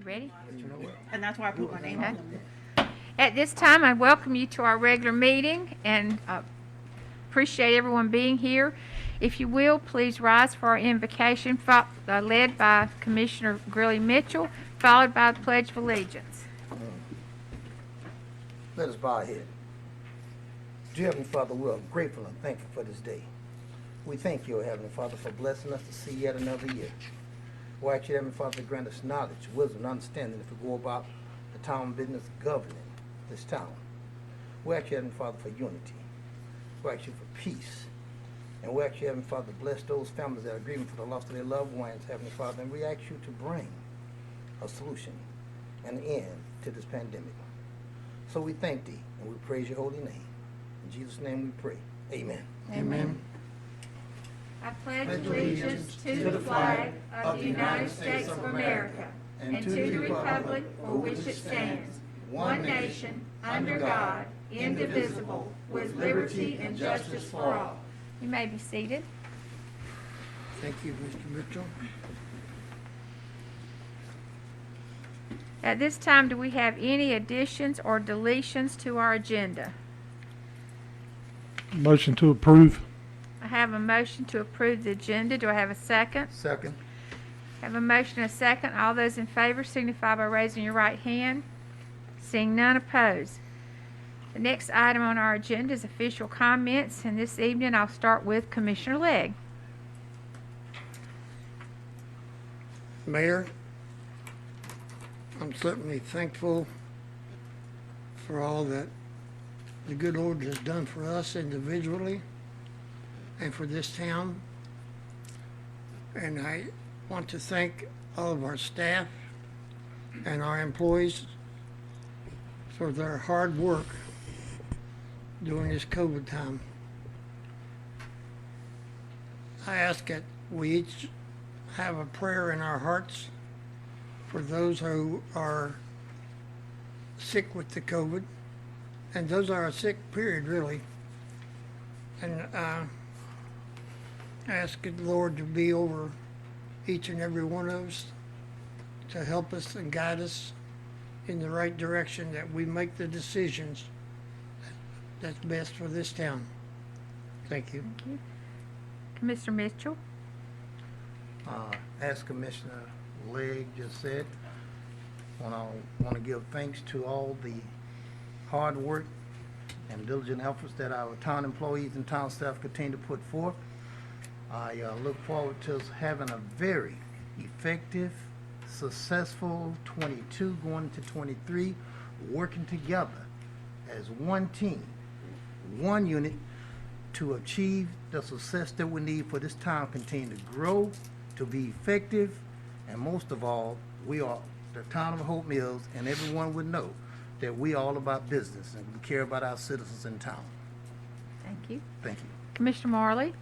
You ready? And that's why I put my name on them. At this time, I welcome you to our regular meeting and appreciate everyone being here. If you will, please rise for our invocation, led by Commissioner Grilly Mitchell, followed by the Pledge of Allegiance. Let us bow our head. Dear Heavenly Father, we are grateful and thankful for this day. We thank you, Heavenly Father, for blessing us to see yet another year. We ask you, Heavenly Father, to grant us knowledge, wisdom, and understanding as we go about the town business governing this town. We ask you, Heavenly Father, for unity. We ask you for peace. And we ask you, Heavenly Father, to bless those families that are grieving for the loss of their loved ones, Heavenly Father. And we ask you to bring a solution and an end to this pandemic. So we thank thee and we praise your holy name. In Jesus' name we pray. Amen. Amen. I pledge allegiance to the flag of the United States of America and to the republic for which it stands, one nation, under God, indivisible, with liberty and justice for all. You may be seated. Thank you, Mr. Mitchell. At this time, do we have any additions or deletions to our agenda? Motion to approve. I have a motion to approve the agenda. Do I have a second? Second. I have a motion and a second. All those in favor signify by raising your right hand. Seeing none opposed. The next item on our agenda is official comments, and this evening I'll start with Commissioner Legg. Mayor, I'm certainly thankful for all that the good Lord has done for us individually and for this town. And I want to thank all of our staff and our employees for their hard work during this COVID time. I ask that we each have a prayer in our hearts for those who are sick with the COVID, and those are a sick period, really. And ask the Lord to be over each and every one of us, to help us and guide us in the right direction, that we make the decisions that's best for this town. Thank you. Commissioner Mitchell. As Commissioner Legg just said, I want to give thanks to all the hard work and diligent efforts that our town employees and town staff continue to put forth. I look forward to us having a very effective, successful 22 going into 23, working together as one team, one unit, to achieve the success that we need for this town continue to grow, to be effective, and most of all, we are the town of Hope Mills, and everyone would know that we all about business and we care about our citizens in town. Thank you. Thank you. Commissioner Marley.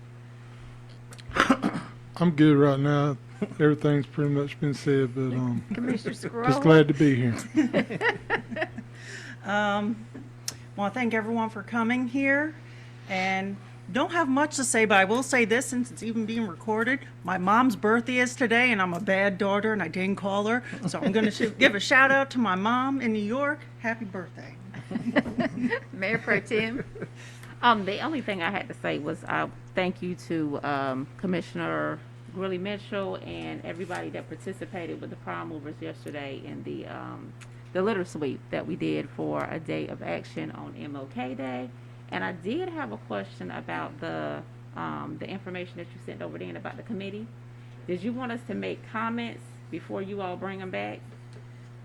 I'm good right now. Everything's pretty much been said, but Commissioner Squirrel. just glad to be here. Want to thank everyone for coming here, and don't have much to say, but I will say this, since it's even being recorded. My mom's birthday is today, and I'm a bad daughter, and I didn't call her, so I'm going to give a shout out to my mom in New York. Happy birthday. Mayor Pro Tem. The only thing I had to say was thank you to Commissioner Grilly Mitchell and everybody that participated with the Prime Movers yesterday in the litter sweep that we did for a day of action on MLK Day. And I did have a question about the information that you sent over there about the committee. Did you want us to make comments before you all bring them back?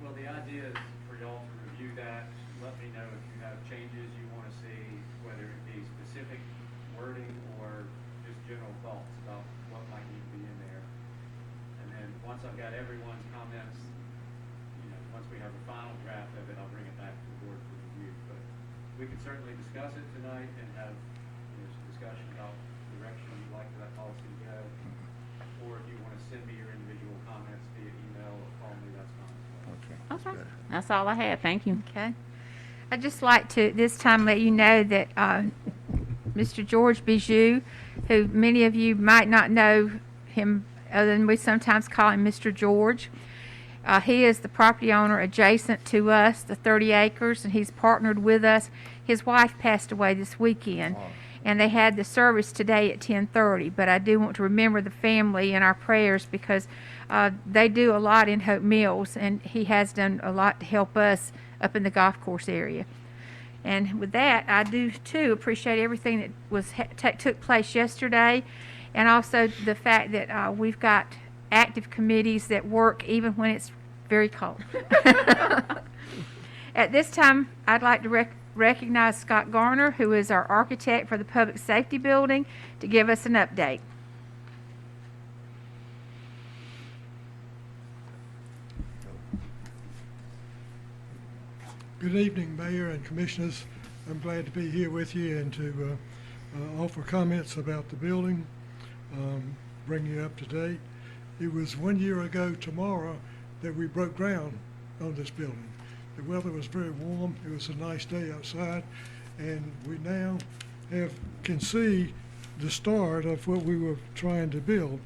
Well, the idea is for y'all to review that, let me know if you have changes you want to see, whether it be specific wording or just general thoughts about what might need to be in there. And then once I've got everyone's comments, once we have a final draft of it, I'll bring it back to the board for review. But we can certainly discuss it tonight and have some discussion about the direction you'd like for that policy to go. Or if you want to send me your individual comments via email or call me, that's fine as well. Okay. Okay. That's all I had. Thank you. Okay. I'd just like to this time let you know that Mr. George Bijou, who many of you might not know him other than we sometimes call him Mr. George, He is the property owner adjacent to us, the 30 acres, and he's partnered with us. His wife passed away this weekend, and they had the service today at 10:30. But I do want to remember the family in our prayers because they do a lot in Hope Mills, and he has done a lot to help us up in the golf course area. And with that, I do too appreciate everything that was took place yesterday, and also the fact that we've got active committees that work even when it's very cold. At this time, I'd like to recognize Scott Garner, who is our architect for the Public Safety Building, to give us an update. Good evening, Mayor and Commissioners. I'm glad to be here with you and to offer comments about the building, bring you up to date. It was 1 year ago tomorrow that we broke ground on this building. The weather was very warm. It was a nice day outside, and we now can see the start of what we were trying to build.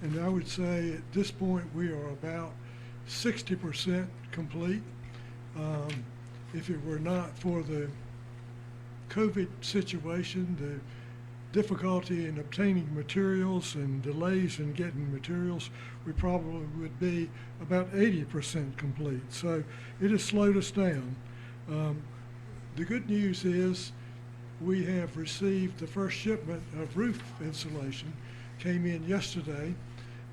And I would say at this point we are about 60% complete. If it were not for the COVID situation, the difficulty in obtaining materials and delays in getting materials, we probably would be about 80% complete. So it has slowed us down. The good news is we have received the first shipment of roof insulation, came in yesterday.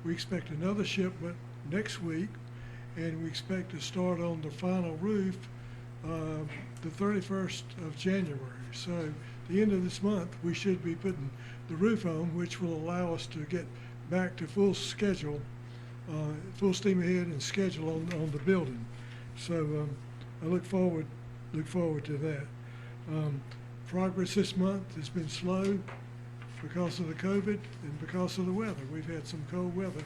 We expect another shipment next week, and we expect to start on the final roof the 31st of January. So the end of this month, we should be putting the roof on, which will allow us to get back to full schedule, full steam ahead and schedule on the building. So I look forward to that. Progress this month has been slow because of the COVID and because of the weather. We've had some cold weather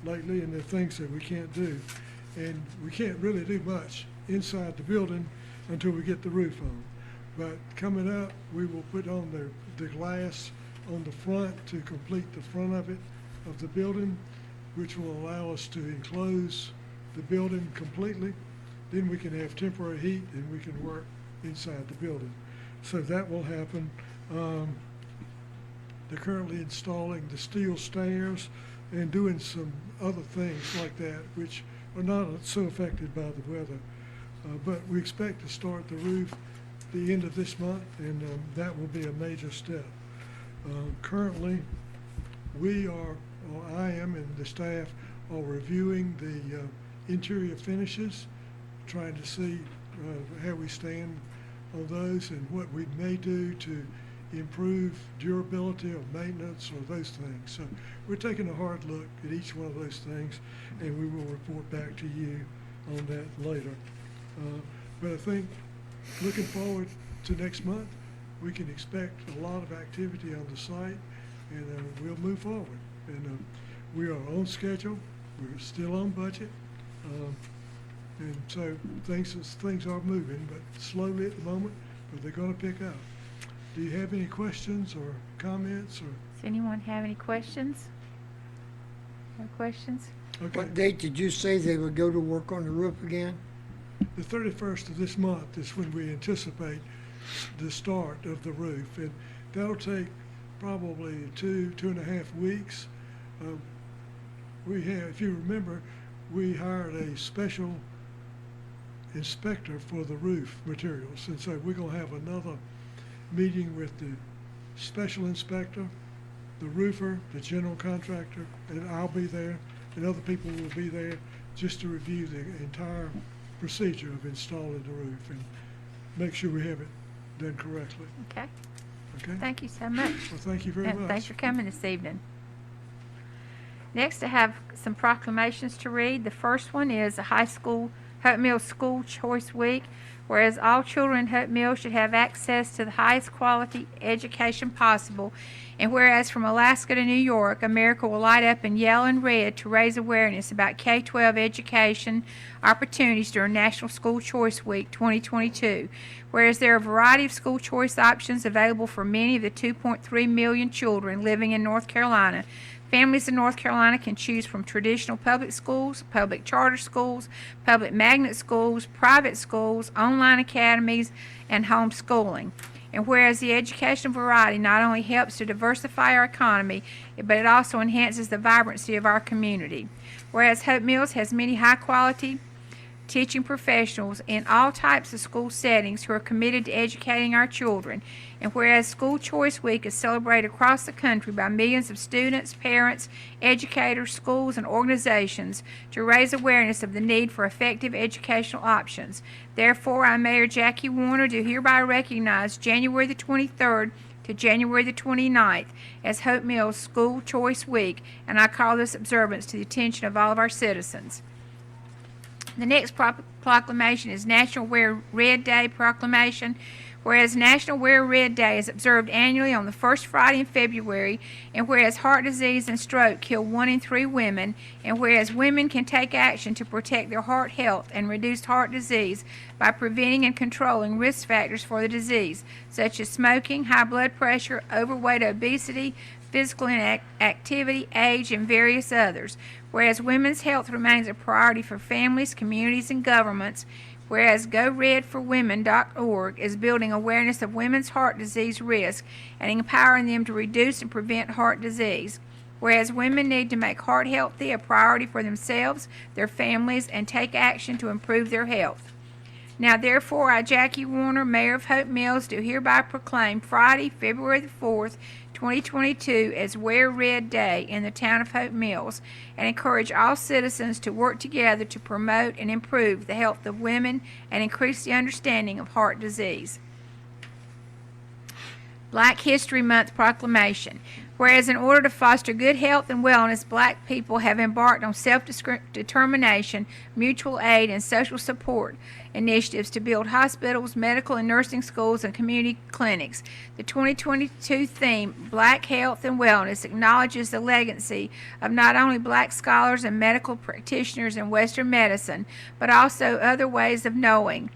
lately, and there are things that we can't do. And we can't really do much inside the building until we get the roof on. But coming up, we will put on the glass on the front to complete the front of the building, which will allow us to enclose the building completely. Then we can have temporary heat and we can work inside the building. So that will happen. They're currently installing the steel stairs and doing some other things like that, which are not so affected by the weather. But we expect to start the roof the end of this month, and that will be a major step. Currently, I am and the staff are reviewing the interior finishes, trying to see how we stand on those and what we may do to improve durability or maintenance or those things. So we're taking a hard look at each one of those things, and we will report back to you on that later. But I think looking forward to next month, we can expect a lot of activity on the site, and we'll move forward. And we are on schedule. We're still on budget. And so things are moving, but slowly at the moment, but they're going to pick up. Do you have any questions or comments? Or Does anyone have any questions? No questions? What okay, date did you say they would go to work on the roof again? the 31st of this month is when we anticipate the start of the roof, and that'll take probably 2.5 weeks. If you remember, we hired a special inspector for the roof materials, and so we're going to have another meeting with the special inspector, the roofer, the general contractor, and I'll be there, and other people will be there just to review the entire procedure of installing the roof and make sure we have it done correctly. Okay. Okay? Thank you so much. Well, thank you very And much. thanks for coming this evening. Next, I have some proclamations to read. The first one is a Hope Mills School Choice Week. Whereas all children in Hope Mills should have access to the highest quality education possible, and whereas from Alaska to New York, America will light up in yellow and red to raise awareness about K-12 education opportunities during National School Choice Week 2022. Whereas there are a variety of school choice options available for many of the 2.3 million children living in North Carolina, Families in North Carolina can choose from traditional public schools, public charter schools, public magnet schools, private schools, online academies, and homeschooling. And whereas the educational variety not only helps to diversify our economy, but it also enhances the vibrancy of our community. Whereas Hope Mills has many high-quality teaching professionals in all types of school settings who are committed to educating our children. And whereas School Choice Week is celebrated across the country by millions of students, parents, educators, schools, and organizations to raise awareness of the need for effective educational options. Therefore, I, Mayor Jackie Warner, do hereby recognize January the 23rd to January the 29th as Hope Mills School Choice Week, and I call this observance to the attention of all of our citizens. The next proclamation is National Wear Red Day proclamation. Whereas National Wear Red Day is observed annually on the first Friday in February, and whereas heart disease and stroke kill 1 in 3 women, and whereas women can take action to protect their heart health and reduce heart disease by preventing and controlling risk factors for the disease, such as smoking, high blood pressure, overweight, obesity, physical inactivity, age, and various others. Whereas women's health remains a priority for families, communities, and governments. Whereas GoRedForWomen.org is building awareness of women's heart disease risk and empowering them to reduce and prevent heart disease. Whereas women need to make heart healthy a priority for themselves, their families, and take action to improve their health. Now therefore, I, Jackie Warner, Mayor of Hope Mills, do hereby proclaim Friday, February the 4th, 2022 as Wear Red Day in the town of Hope Mills, and encourage all citizens to work together to promote and improve the health of women and increase the understanding of heart disease. Black History Month proclamation. Whereas in order to foster good health and wellness, black people have embarked on self-determination, mutual aid, and social support initiatives to build hospitals, medical and nursing schools, and community clinics. The 2022 theme, Black Health and Wellness, acknowledges the legacy of not only black scholars and medical practitioners in Western medicine, but also other ways of knowing.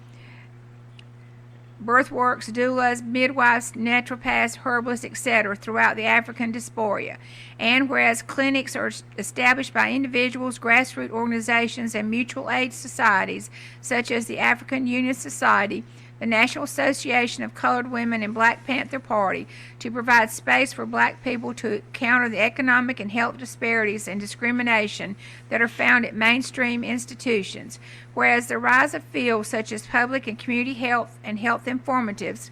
Birthworks, doulas, midwives, naturopaths, herbalists, etc. throughout the African diaspora. And whereas clinics are established by individuals, grassroots organizations, and mutual aid societies, such as the African Union Society, the National Association of Colored Women, and Black Panther Party, to provide space for black people to counter the economic and health disparities and discrimination that are found at mainstream institutions. Whereas the rise of fields such as public and community health and health informatives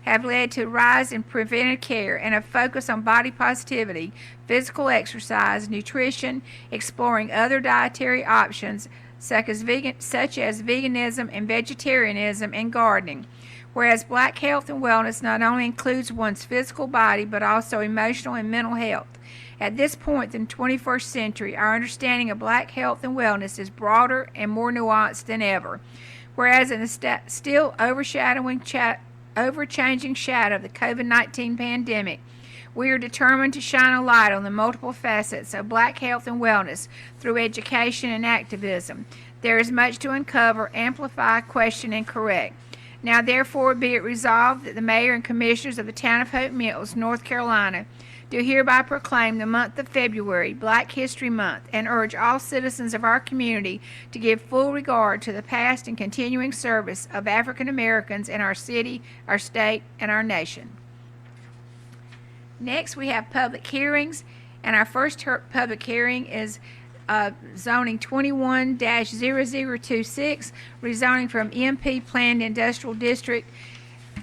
have led to a rise in preventive care and a focus on body positivity, physical exercise, nutrition, exploring other dietary options such as veganism and vegetarianism, and gardening. Whereas black health and wellness not only includes one's physical body but also emotional and mental health. At this point in the 21st century, our understanding of black health and wellness is broader and more nuanced than ever. Whereas in the still overchanging shadow of the COVID-19 pandemic, we are determined to shine a light on the multiple facets of black health and wellness through education and activism. There is much to uncover, amplify, question, and correct. Now therefore be it resolved that the Mayor and Commissioners of the town of Hope Mills, North Carolina, do hereby proclaim the month of February Black History Month, and urge all citizens of our community to give full regard to the past and continuing service of African Americans in our city, our state, and our nation. Next, we have public hearings, and our first public hearing is zoning 21-0026, rezoning from MP Planned Industrial District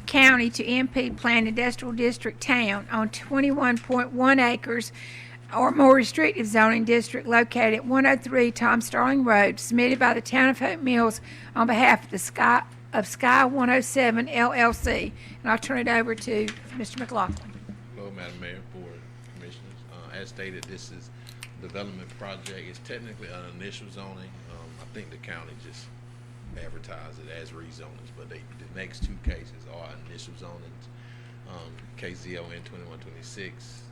County to MP Planned Industrial District Town on 21.1 acres or more restrictive zoning district located at 103 Tom Starling Road, submitted by the town of Hope Mills on behalf of the Sky 107 LLC. And I'll turn it over to Mr. McLaughlin. Hello, Madam Mayor, Board of Commissioners. As stated, this is a development project. It's technically an initial zoning. I think the county just advertised it as rezonings, but the next two cases are initial zonings. KZON 2126.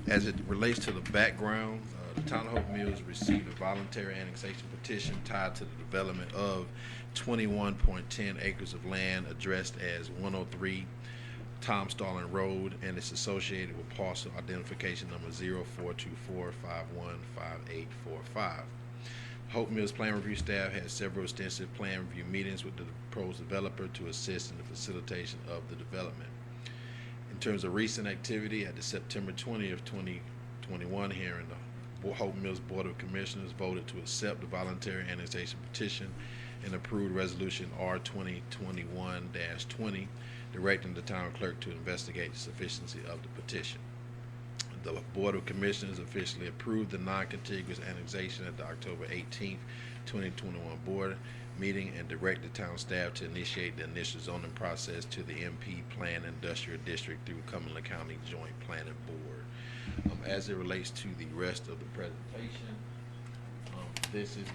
As it relates to the background, the town of Hope Mills received a voluntary annexation petition tied to the development of 21.10 acres of land addressed as 103 Tom Starlin Road and it's associated with parcel identification number 0424515845. Hope Mills Plan Review staff had several extensive plan review meetings with the proposed developer to assist in the facilitation of the development. In terms of recent activity, at the September 20th, 2021 hearing, the Hope Mills Board of Commissioners voted to accept the voluntary annexation petition and approved resolution R 2021-20, directing the town clerk to investigate the sufficiency of the petition. The Board of Commissioners officially approved the non-contiguous annexation at the October 18th, 2021 board meeting and direct the town staff to initiate the initial zoning process to the MP Plan Industrial District through Cumberland County Joint Planning Board. As it relates to the rest of the presentation, this is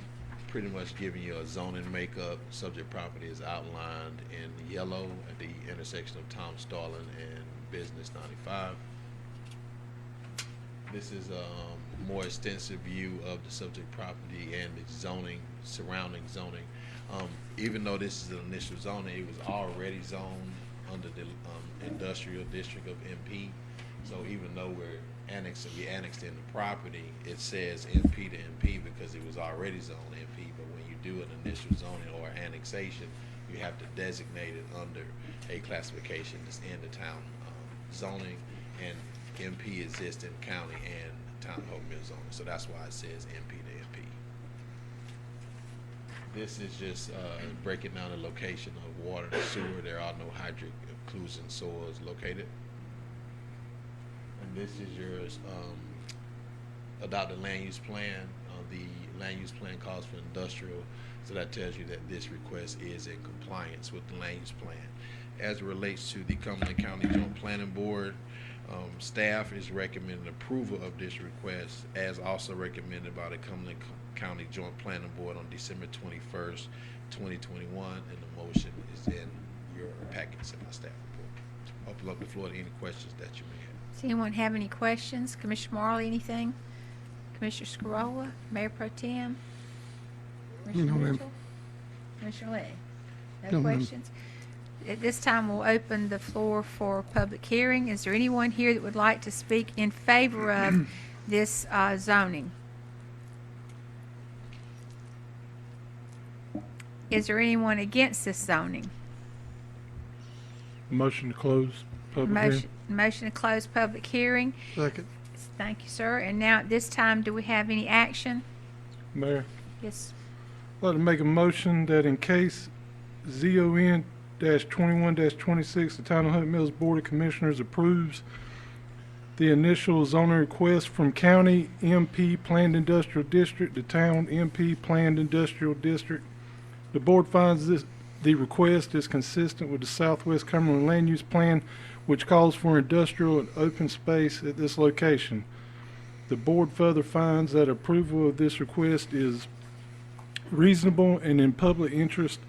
pretty much giving you a zoning makeup. Subject property is outlined in yellow at the intersection of Tom Starlin and Business 95. This is a more extensive view of the subject property and the zoning, surrounding zoning. Even though this is an initial zoning, it was already zoned under the industrial district of MP. So even though we annexed in the property, it says MP to MP because it was already zoned MP. But when you do an initial zoning or annexation, you have to designate it under a classification that's in the town zoning, and MP exists in county and town of Hope Mills zoning. So that's why it says MP to MP. This is just breaking down the location of water and sewer. There are no hydric occlusion soils located. And this is your adopted land use plan. The land use plan calls for industrial, so that tells you that this request is in compliance with the land use plan. As it relates to the Cumberland County Joint Planning Board, staff is recommending approval of this request as also recommended by the Cumberland County Joint Planning Board on December 21st, 2021, and the motion is in your packets in my staff report. Open up the floor to any questions that you may have. Does anyone have any questions? Commissioner Marley, anything? Commissioner Scarola, Mayor Pro Tem? Commissioner No, ma'am. Mitchell? Commissioner Lee? No No, ma'am. questions? At this time, we'll open the floor for public hearing. Is there anyone here that would like to speak in favor of this zoning? Is there anyone against this zoning? Motion to close public hearing. Motion to close public hearing. Second. Thank you, sir. And now at this time, do we have any action? Mayor, Yes. I'd like to make a motion that in case ZON-21-26, the Town of Hope Mills Board of Commissioners approves the initial zoning request from County MP Planned Industrial District to Town MP Planned Industrial District. The board finds the request is consistent with the Southwest Cumberland Land Use Plan, which calls for industrial and open space at this location. The board further finds that approval of this request is reasonable and in public interest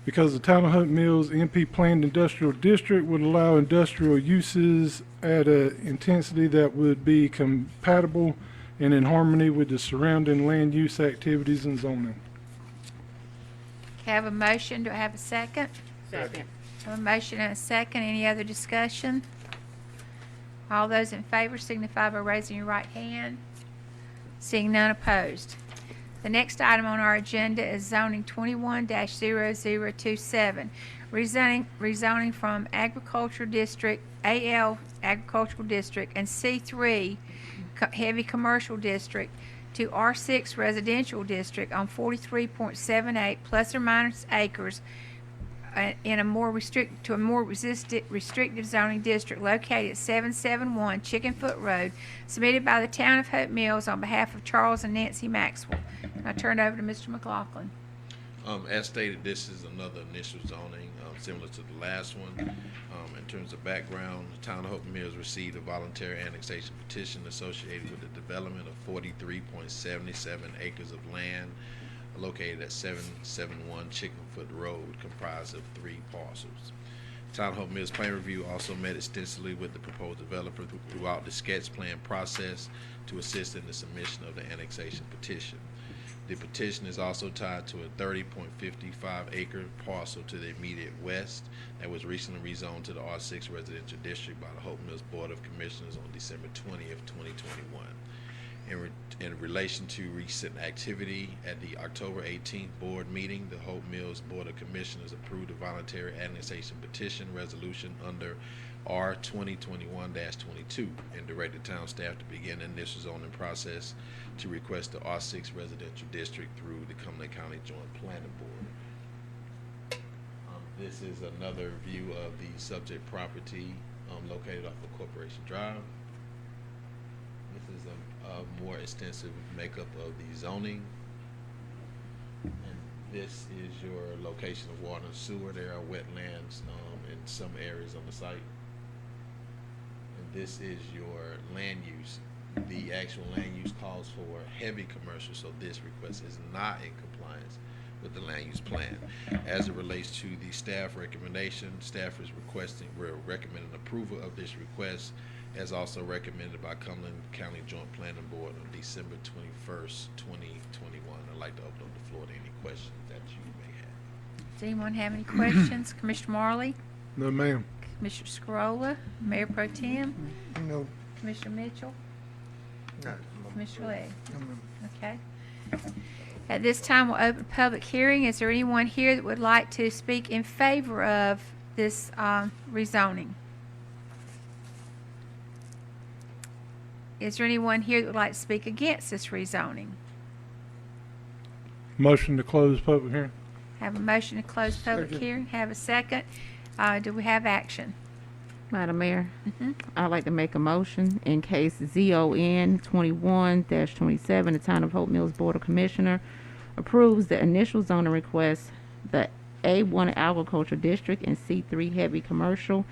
because the Town of Hope Mills MP Planned Industrial District would allow industrial uses at an intensity that would be compatible and in harmony with the surrounding land use activities and zoning. Have a motion. Do I have a second? Second. Have a motion and a second. Any other discussion? All those in favor signify by raising your right hand. Seeing none opposed. The next item on our agenda is zoning 21-0027, rezoning from agricultural district, AL agricultural district, and C3 heavy commercial district to R6 residential district on 43.78 plus or minus acres in a more restrictive zoning district located at 771 Chickenfoot Road, submitted by the Town of Hope Mills on behalf of Charles and Nancy Maxwell. I turn it over to Mr. McLaughlin. As stated, this is another initial zoning, similar to the last one. In terms of background, the Town of Hope Mills received a voluntary annexation petition associated with the development of 43.77 acres of land located at 771 Chickenfoot Road, comprised of 3 parcels. Town of Hope Mills Plan Review also met extensively with the proposed developer throughout the sketch plan process to assist in the submission of the annexation petition. The petition is also tied to a 30.55 acre parcel to the immediate west that was recently rezoned to the R6 residential district by the Hope Mills Board of Commissioners on December 20th, 2021. In relation to recent activity at the October 18th board meeting, the Hope Mills Board of Commissioners approved a voluntary annexation petition resolution under R 2021-22 and directed town staff to begin the initial zoning process to request the R6 residential district through the Cumberland County Joint Planning Board. This is another view of the subject property located off of Corporation Drive. This is a more extensive makeup of the zoning. And this is your location of water and sewer. There are wetlands in some areas on the site. And this is your land use. The actual land use calls for heavy commercial, so this request is not in compliance with the land use plan. As it relates to the staff recommendation, staff is recommending approval of this request as also recommended by Cumberland County Joint Planning Board on December 21st, 2021. I'd like to open up the floor to any questions that you may have. Does anyone have any questions? Commissioner Marley, No, ma'am. Commissioner Scrolla, Mayor Pro Tem, No, Commissioner Mitchell, No. Commissioner Legg. no, no. Okay. At this time, we'll open a public hearing. Is there anyone here that would like to speak in favor of this rezoning? Is there anyone here that would like to speak against this rezoning? Motion to close public hearing. Have a motion to close public Second. hearing. Have a second. Do we have action? Madam Mayor, I'd like to make a motion in case ZON 21-27, the Town of Hope Mills Board of Commissioner approves the initial zoning request, the A1 Agriculture District and C3 Heavy Commercial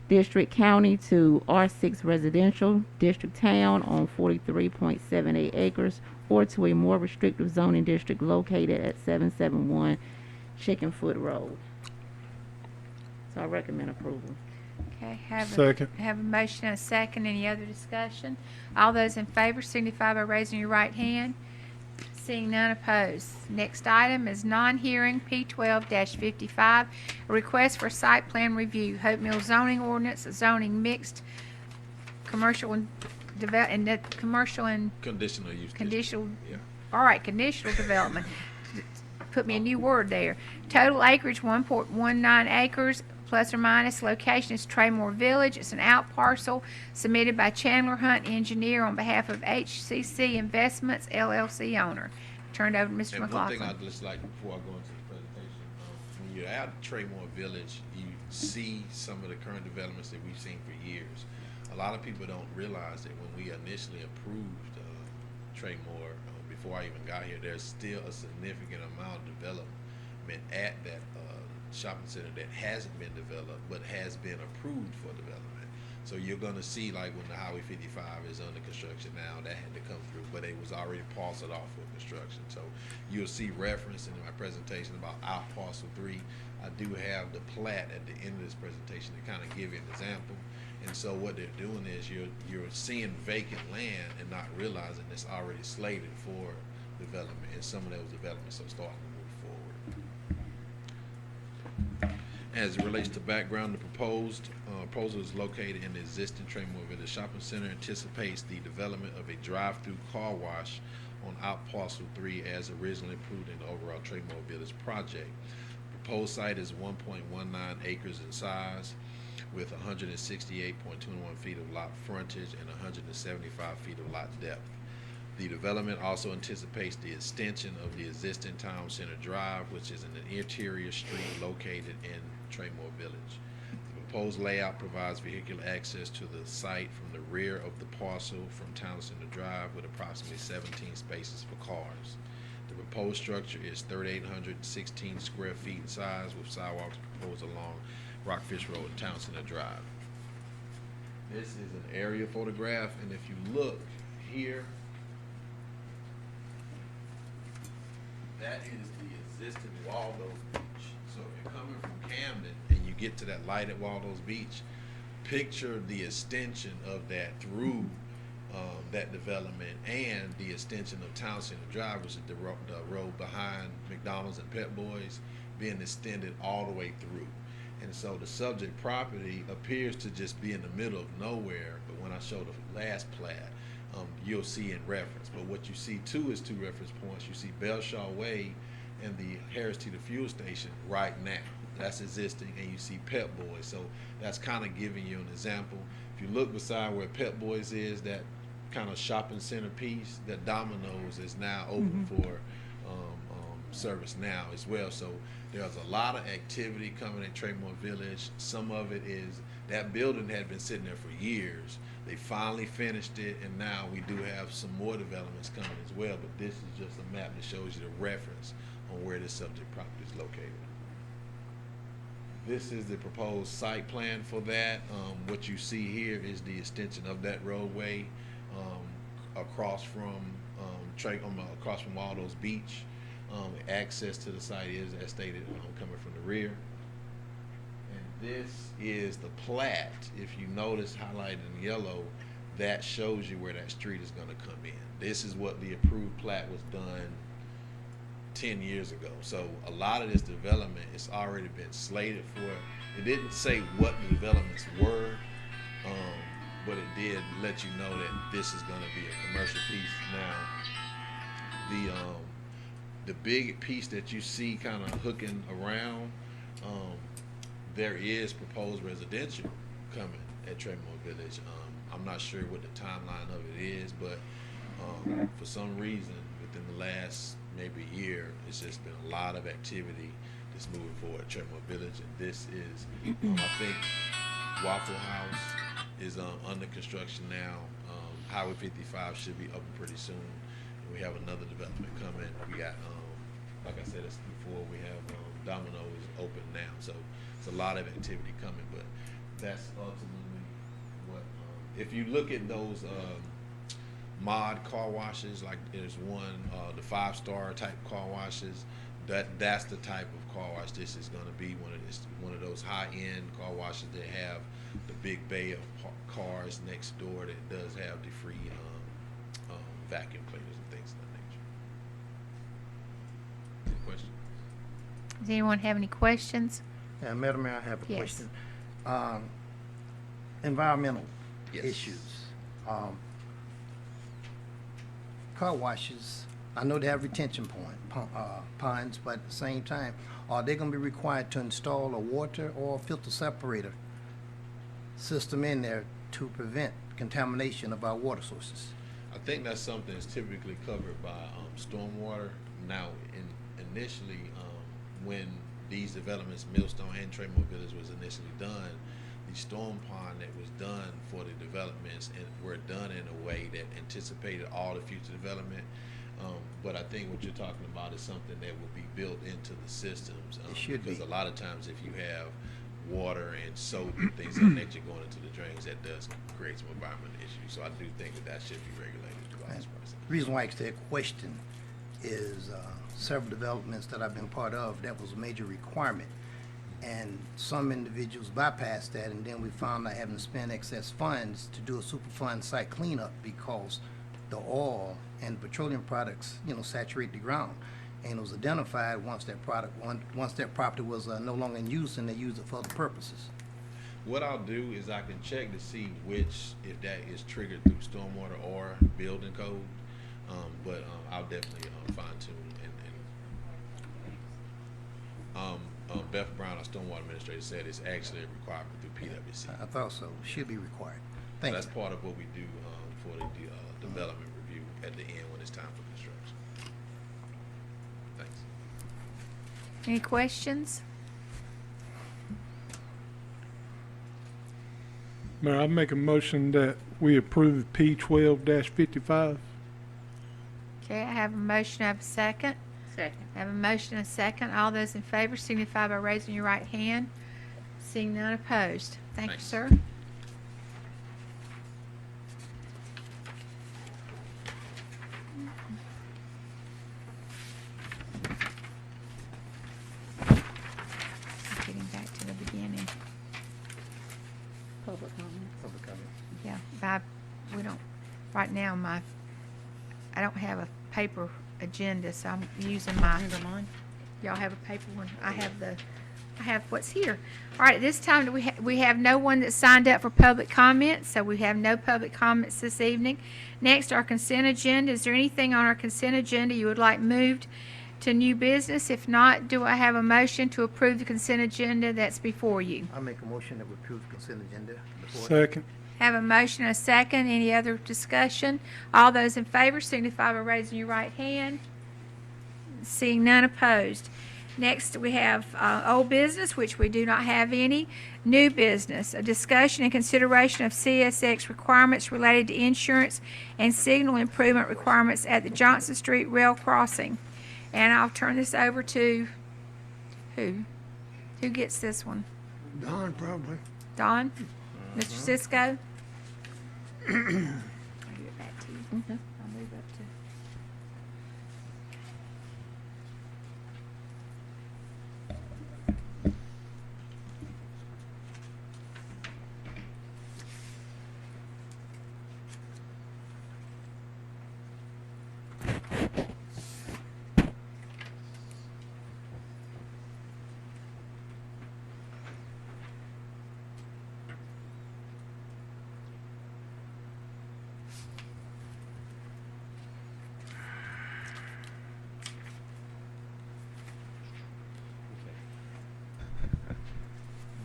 District County to R6 Residential District Town on 43.78 acres, or to a more restrictive zoning district located at 771 Chickenfoot Road. So I recommend approval. Okay, have Second. a motion and a second. Any other discussion? All those in favor signify by raising your right hand. Seeing none opposed. Next item is non-hearing P12-55, a request for site plan review. Hope Mills zoning ordinance, zoning mixed commercial and commercial and Conditional use. conditional. Yeah. All right, conditional development. Put me a new word there. Total acreage 1.19 acres plus or minus. Location is Traymore Village. It's an out parcel submitted by Chandler Hunt Engineer on behalf of HCC Investments LLC owner. Turned over to Mr. And one McLaughlin. thing I'd just like, before I go into the presentation, when you're out at Traymore Village, you see some of the current developments that we've seen for years. A lot of people don't realize that when we initially approved Traymore, before I even got here, there's still a significant amount of development at that shopping center that hasn't been developed but has been approved for development. So you're going to see, like when the Highway 55 is under construction now, that had to come through, but it was already parceled off for construction. So you'll see reference in my presentation about out parcel 3. I do have the plat at the end of this presentation to kind of give you an example. And so what they're doing is you're seeing vacant land and not realizing it's already slated for development, and some of those developments are starting to move forward. As it relates to background, the proposal is located in the existing Traymore Village Shopping Center. Anticipates the development of a drive-through car wash on out parcel 3 as originally approved in the overall Traymore Village project. Proposed site is 1.19 acres in size, with 168.21 feet of lot frontage and 175 feet of lot depth. The development also anticipates the extension of the existing Town Center Drive, which is an interior street located in Traymore Village. The proposed layout provides vehicular access to the site from the rear of the parcel from Town Center Drive with approximately 17 spaces for cars. The proposed structure is 3,816 square feet in size, with sidewalks proposed along Rockfish Road and Town Center Drive. This is an aerial photograph, and if you look here, that is the existing Waldo's Beach. So if you're coming from Camden and you get to that light at Waldo's Beach, picture the extension of that through that development and the extension of Town Center Drive, which is the road behind McDonald's and Pep Boys, being extended all the way through. And so the subject property appears to just be in the middle of nowhere, but when I show the last plat, you'll see in reference. But what you see too is 2 reference points. You see Belshaw Way and the Harris Teeter Fuel Station right now. That's existing, and you see Pep Boys. So that's kind of giving you an example. If you look beside where Pep Boys is, that kind of shopping center piece, that Domino's is now open for service now as well. So there's a lot of activity coming at Traymore Village. Some of it is that building had been sitting there for years. They finally finished it, and now we do have some more developments coming as well. But this is just a map that shows you the reference on where this subject property is located. This is the proposed site plan for that. What you see here is the extension of that roadway across from across from Waldo's Beach. Access to the site is, as stated, coming from the rear. And this is the plat. If you notice highlighted in yellow, that shows you where that street is going to come in. This is what the approved plat was done 10 years ago. So a lot of this development has already been slated for. It didn't say what the developments were, but it did let you know that this is going to be a commercial piece. Now, the big piece that you see kind of hooking around, there is proposed residential coming at Traymore Village. I'm not sure what the timeline of it is, but for some reason within the last maybe year, it's just been a lot of activity that's moving forward at Traymore Village. And this is, I think, Waffle House is under construction now. Highway 55 should be open pretty soon. And we have another development coming. We got, like I said before, we have Domino's open now. So it's a lot of activity coming, but that's ultimately what, if you look at those mod car washes, like there's one, the 5-star type car washes, that's the type of car wash this is going to be. One of those high-end car washes that have the big bay of cars next door that does have the free vacuum cleaners and things of that nature. Any questions? Does anyone have any questions? Madam Mayor, I have a Yes. question. Environmental Yes. issues. Car washes, I know they have retention ponds, but at the same time, are they going to be required to install a water or filter separator system in there to prevent contamination of our water sources? I think that's something that's typically covered by stormwater. Now, initially, when these developments, Millstone and Traymore Village, was initially done, the storm pond that was done for the developments and were done in a way that anticipated all the future development. But I think what you're talking about is something that will be built into the systems. It should because be. a lot of times if you have water and soap and things of that nature going into the drains, that does create some environmental issues. So I do think that should be regulated throughout this process. The reason why I asked that question is several developments that I've been part of, that was a major requirement. And some individuals bypassed that, and then we found out having to spend excess funds to do a Superfund site cleanup because the oil and petroleum products, saturate the ground. And it was identified once that property was no longer in use, and they used it for other purposes. What I'll do is I can check to see if that is triggered through stormwater or building code. But I'll definitely fine tune and Beth Brown, our stormwater administrator, said it's actually a requirement through PwC. I thought so. Should be required. So Thank that's you. part of what we do for the development review at the end when it's time for construction. Thanks. Any questions? Mayor, I make a motion that we approve P12-55. Okay, I have a motion, I have a second. Second. I have a motion and a second. All those in favor signify by raising your right hand. Seeing none opposed. Thank you, Thanks. sir. Getting back to the beginning. Public comment. Yeah, we don't, right now, I don't have a paper agenda, so I'm using my, Under mine. y'all have a paper one? I have what's here. All right, at this time, we have no one that signed up for public comments, so we have no public comments this evening. Next, our consent agenda. Is there anything on our consent agenda you would like moved to new business? If not, do I have a motion to approve the consent agenda that's before you? I make a motion that we approve the consent agenda. Before- Second. Have a motion and a second. Any other discussion? All those in favor signify by raising your right hand. Seeing none opposed. Next, we have old business, which we do not have any. New business, a discussion and consideration of CSX requirements related to insurance and signal improvement requirements at the Johnson Street Rail Crossing. And I'll turn this over to who? Who gets this one? Don, probably. Don? Mr. Cisco? I'll give it back to you. I'll move up to.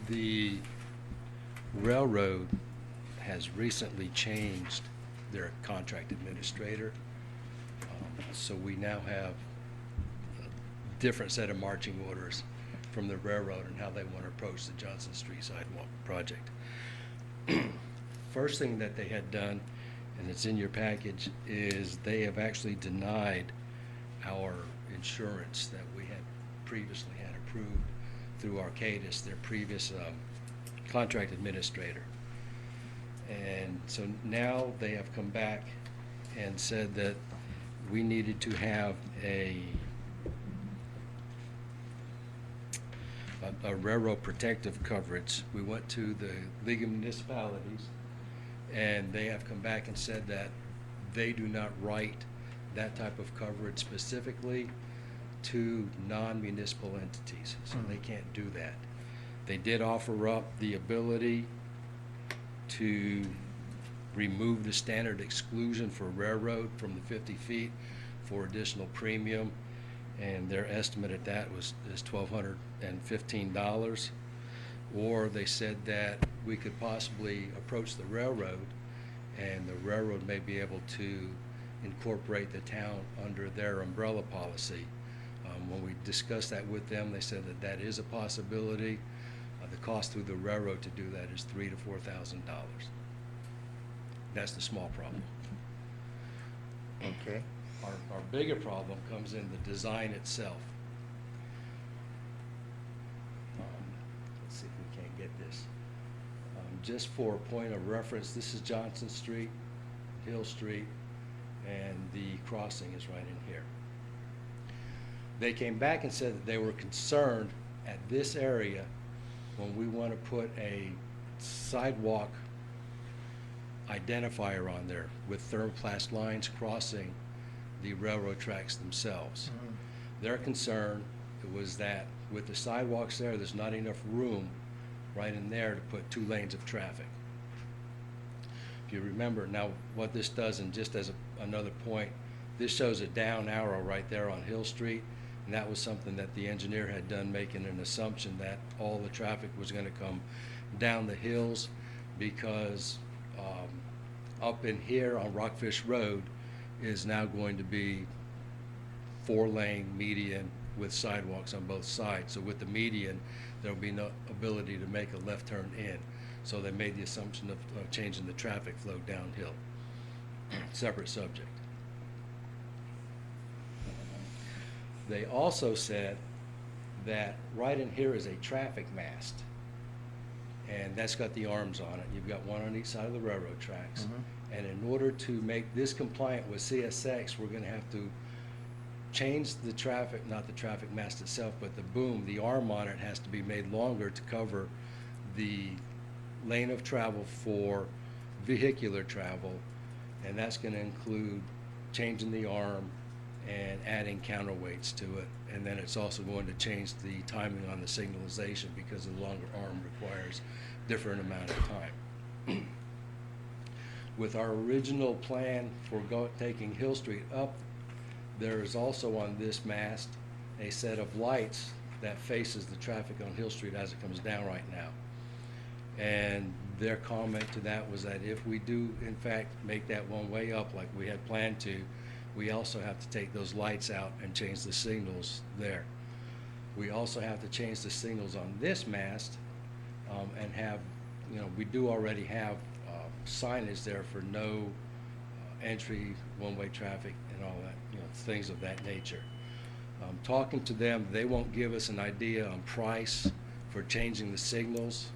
The railroad has recently changed their contract administrator. So we now have a different set of marching orders from the railroad and how they want to approach the Johnson Street sidewalk project. First thing that they had done, and it's in your package, is they have actually denied our insurance that we had previously had approved through Arcadis, their previous contract administrator. And so now they have come back and said that we needed to have a railroad protective coverage. We went to the League of Municipalities, and they have come back and said that they do not write that type of coverage specifically to non-municipal entities, so they can't do that. They did offer up the ability to remove the standard exclusion for railroad from the 50 feet for additional premium, and their estimate at that is $1,215. Or they said that we could possibly approach the railroad, and the railroad may be able to incorporate the town under their umbrella policy. When we discussed that with them, they said that that is a possibility. The cost through the railroad to do that is $3,000 to $4,000. That's the small problem. Okay. Our bigger problem comes in the design itself. Let's see if we can't get this. Just for a point of reference, this is Johnson Street, Hill Street, and the crossing is right in here. They came back and said that they were concerned at this area when we want to put a sidewalk identifier on there with thermoplast lines crossing the railroad tracks themselves. Their concern was that with the sidewalks there, there's not enough room right in there to put 2 lanes of traffic. If you remember, now what this does, and just as another point, this shows a down arrow right there on Hill Street, and that was something that the engineer had done, making an assumption that all the traffic was going to come down the hills, because up in here on Rockfish Road is now going to be 4-lane median with sidewalks on both sides. So with the median, there will be no ability to make a left turn in. So they made the assumption of changing the traffic flow downhill. Separate subject. They also said that right in here is a traffic mast, and that's got the arms on it. You've got one on each side of the railroad tracks. And in order to make this compliant with CSX, we're going to have to change the traffic, not the traffic mast itself, but the boom, the arm on it has to be made longer to cover the lane of travel for vehicular travel And that's going to include changing the arm and adding counterweights to it. And then it's also going to change the timing on the signalization because the longer arm requires different amount of time. With our original plan for taking Hill Street up, there is also on this mast a set of lights that faces the traffic on Hill Street as it comes down right now. And their comment to that was that if we do in fact make that one way up like we had planned to, we also have to take those lights out and change the signals there. We also have to change the signals on this mast and have, we do already have signage there for no entry, one-way traffic and all that, things of that nature. Talking to them, they won't give us an idea on price for changing the signals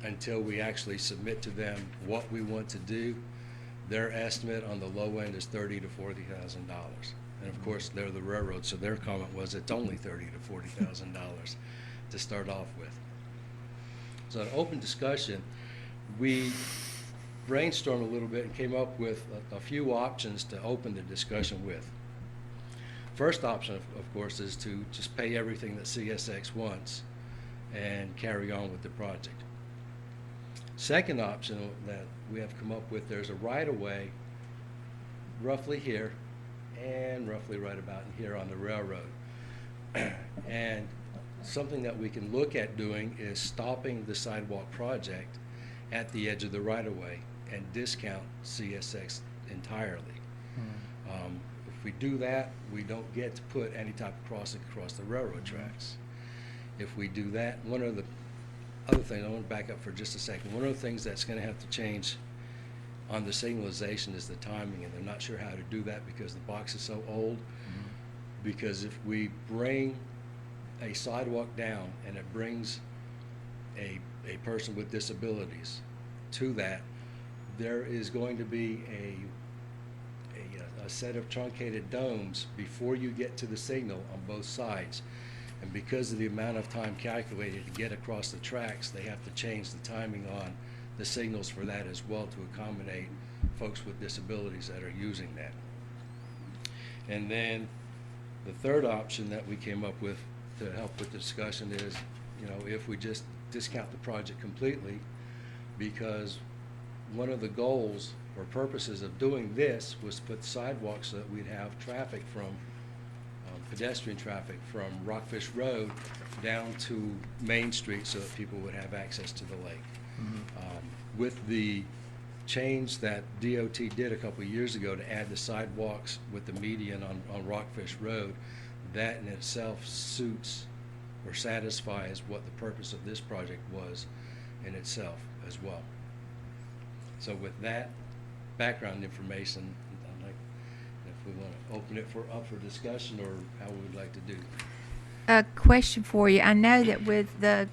until we actually submit to them what we want to do. Their estimate on the low end is $30,000 to $40,000. And of course, they're the railroad, so their comment was it's only $30,000 to $40,000 to start off with. So an open discussion, we brainstormed a little bit and came up with a few options to open the discussion with. First option, of course, is to just pay everything that CSX wants and carry on with the project. Second option that we have come up with, there's a right-of-way roughly here and roughly right about in here on the railroad. And something that we can look at doing is stopping the sidewalk project at the edge of the right-of-way and discount CSX entirely. If we do that, we don't get to put any type of crossing across the railroad tracks. If we do that, one of the other things, I want to back up for just a second. One of the things that's going to have to change on the signalization is the timing, and they're not sure how to do that because the box is so old. Because if we bring a sidewalk down and it brings a person with disabilities to that, there is going to be a set of truncated domes before you get to the signal on both sides. And because of the amount of time calculated to get across the tracks, they have to change the timing on the signals for that as well to accommodate folks with disabilities that are using that. And then the third option that we came up with to help with the discussion is, if we just discount the project completely, because one of the goals or purposes of doing this was to put sidewalks so that we'd have traffic from pedestrian traffic from Rockfish Road down to Main Street so that people would have access to the lake. With the change that DOT did a couple of years ago to add the sidewalks with the median on Rockfish Road, that in itself suits or satisfies what the purpose of this project was in itself as well. So with that background information, I'd like, if we want to open it up for discussion or how we would like to do. A question for you. I know that with the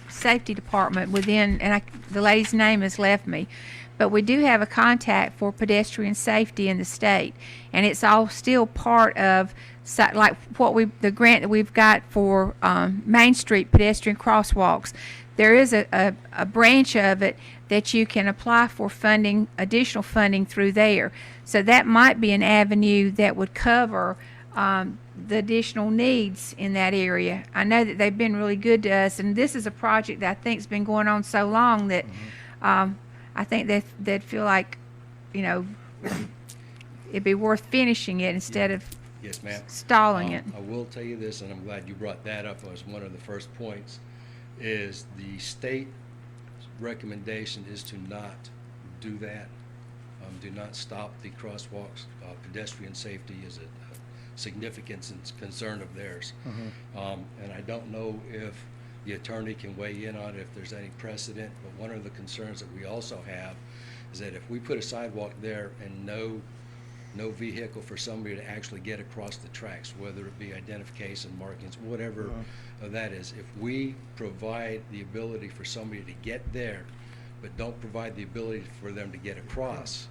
safety department and the lady's name has left me, but we do have a contact for pedestrian safety in the state, and it's all still part of like the grant that we've got for Main Street pedestrian crosswalks. There is a branch of it that you can apply for funding, additional funding through there. So that might be an avenue that would cover the additional needs in that area. I know that they've been really good to us, and this is a project that I think's been going on so long that I think they'd feel like, it'd be worth finishing it instead of Yes, ma'am. stalling it. I will tell you this, and I'm glad you brought that up as one of the first points, is the state recommendation is to not do that. Do not stop the crosswalks. Pedestrian safety is a significant concern of theirs. And I don't know if the attorney can weigh in on it, if there's any precedent, but one of the concerns that we also have is that if we put a sidewalk there and no vehicle for somebody to actually get across the tracks, whether it be identification, markings, whatever that is, if we provide the ability for somebody to get there, but don't provide the ability for them to get across,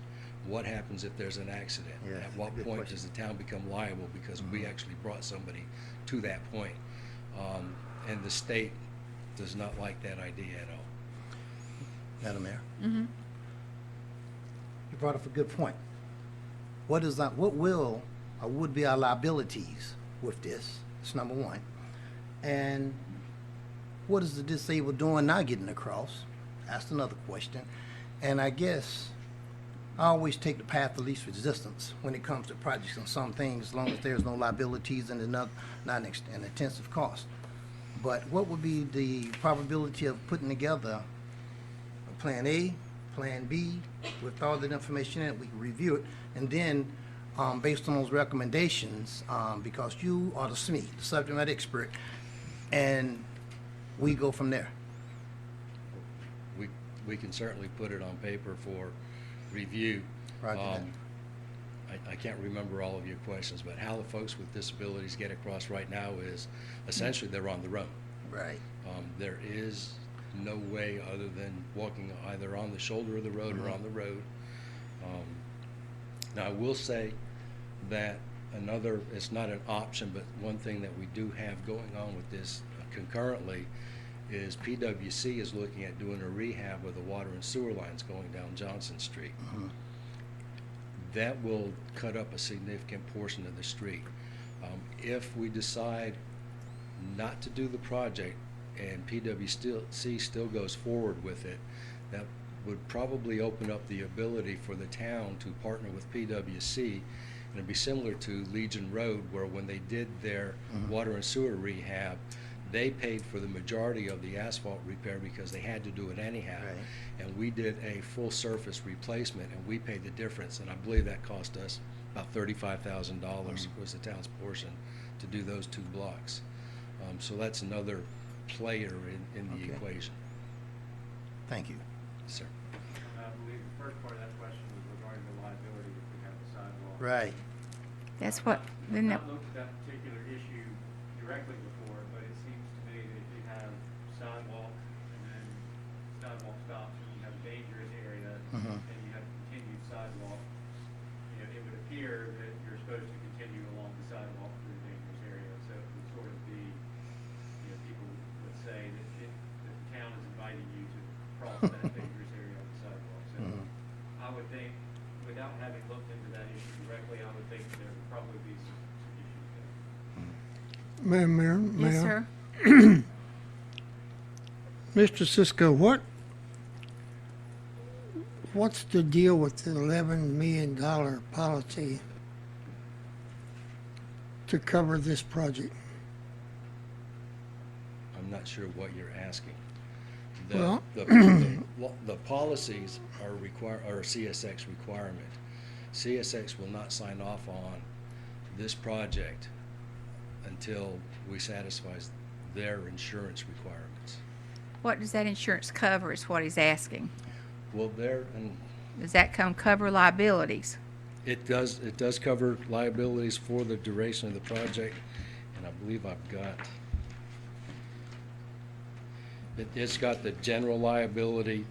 what happens if there's an accident? Yeah, At what good point question. does the town become liable because we actually brought somebody to that point? And the state does not like that idea at all. Madam Mayor? brought up a good point. What will or would be our liabilities with this? That's number one. And what is the disabled doing not getting across? That's another question. And I guess I always take the path of least resistance when it comes to projects and some things, as long as there's no liabilities and there's not an intensive cost. But what would be the probability of putting together a plan A, plan B, with all that information in it, we can review it, and then, based on those recommendations, because you are the SME, the subject matter expert, and we go from there. We can certainly put it on paper for review. Roger that. I can't remember all of your questions, but how the folks with disabilities get across right now is essentially they're on their own. Right. There is no way other than walking either on the shoulder of the road or on the road. Now, I will say that it's not an option, but one thing that we do have going on with this concurrently is PWC is looking at doing a rehab of the water and sewer lines going down Johnson Street. That will cut up a significant portion of the street. If we decide not to do the project and PWC still goes forward with it, that would probably open up the ability for the town to partner with PWC. And it'd be similar to Legion Road, where when they did their water and sewer rehab, they paid for the majority of the asphalt repair because they had to do it anyhow. Right. And we did a full surface replacement, and we paid the difference. And I believe that cost us about $35,000 was the town's portion to do those 2 blocks. So that's another player in the Okay. equation. Thank you. Yes, sir. I believe the first part of that question was regarding the liability if we have the sidewalk. Right. That's what, then I've not looked at that particular issue directly before, but it seems to me that if you have sidewalk and then sidewalk stops and you have a dangerous area and you have continued sidewalk, you know, it would appear that you're supposed to continue along the sidewalk through the dangerous area. So it would sort of be, you know, people would say that the town is inviting you to cross that dangerous area of the sidewalk. So I would think, without having looked into that issue directly, I would think there would probably be some issues there. Mayor, yes, sir. Mr. Cisco, what's the deal with the $11 million policy to cover this project? I'm not sure what you're asking. Well- The policies are a CSX requirement. CSX will not sign off on this project until we satisfy their insurance requirements. What does that insurance cover is what he's asking. Well, Does that cover liabilities? it does cover liabilities for the duration of the project, and I believe I've got, it's got the general liability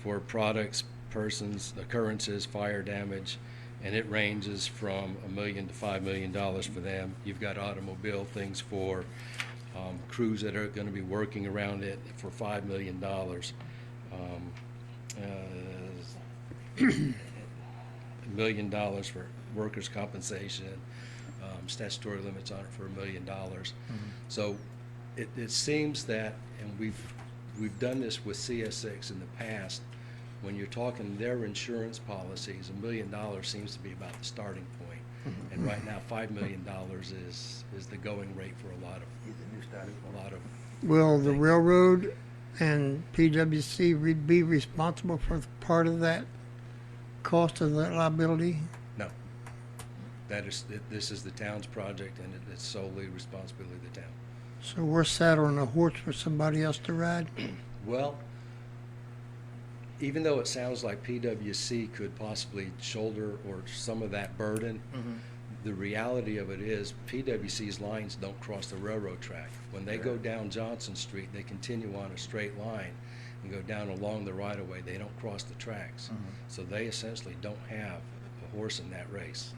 for products, persons, occurrences, fire damage, and it ranges from $1 million to $5 million for them. You've got automobile things for crews that are going to be working around it for $5 million. $1 million for workers' compensation, statutory limits on it for $1 million. So it seems that, and we've done this with CS6 in the past, when you're talking their insurance policies, $1 million seems to be about the starting point. And right now, $5 million is the going rate for a lot of. Will the railroad and PWC be responsible for part of that cost of that liability? No. This is the town's project, and it's solely responsibility of the town. So we're saddling a horse for somebody else to ride? Well, even though it sounds like PWC could possibly shoulder or some of that burden, the reality of it is PWC's lines don't cross the railroad track. When they go down Johnson Street, they continue on a straight line and go down along the right-of-way. They don't cross the tracks. So they essentially don't have a horse in that race.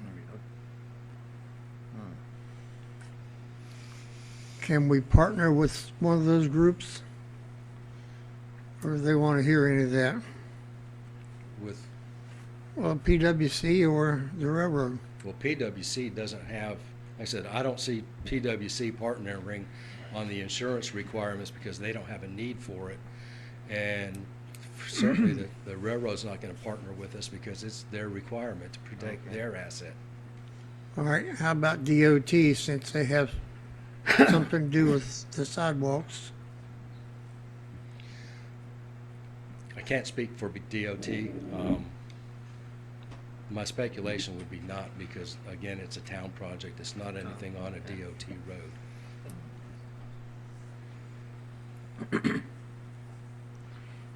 Can we partner with one of those groups? Or do they want to hear any of that? With Well, PWC or the railroad. Well, PWC doesn't have, like I said, I don't see PWC partnering on the insurance requirements because they don't have a need for it. And certainly the railroad's not gonna partner with us because it's their requirement to protect their asset. All right, how about DOT, since they have something to do with the sidewalks? I can't speak for DOT. My speculation would be not because, again, it's a town project. It's not anything on a DOT road.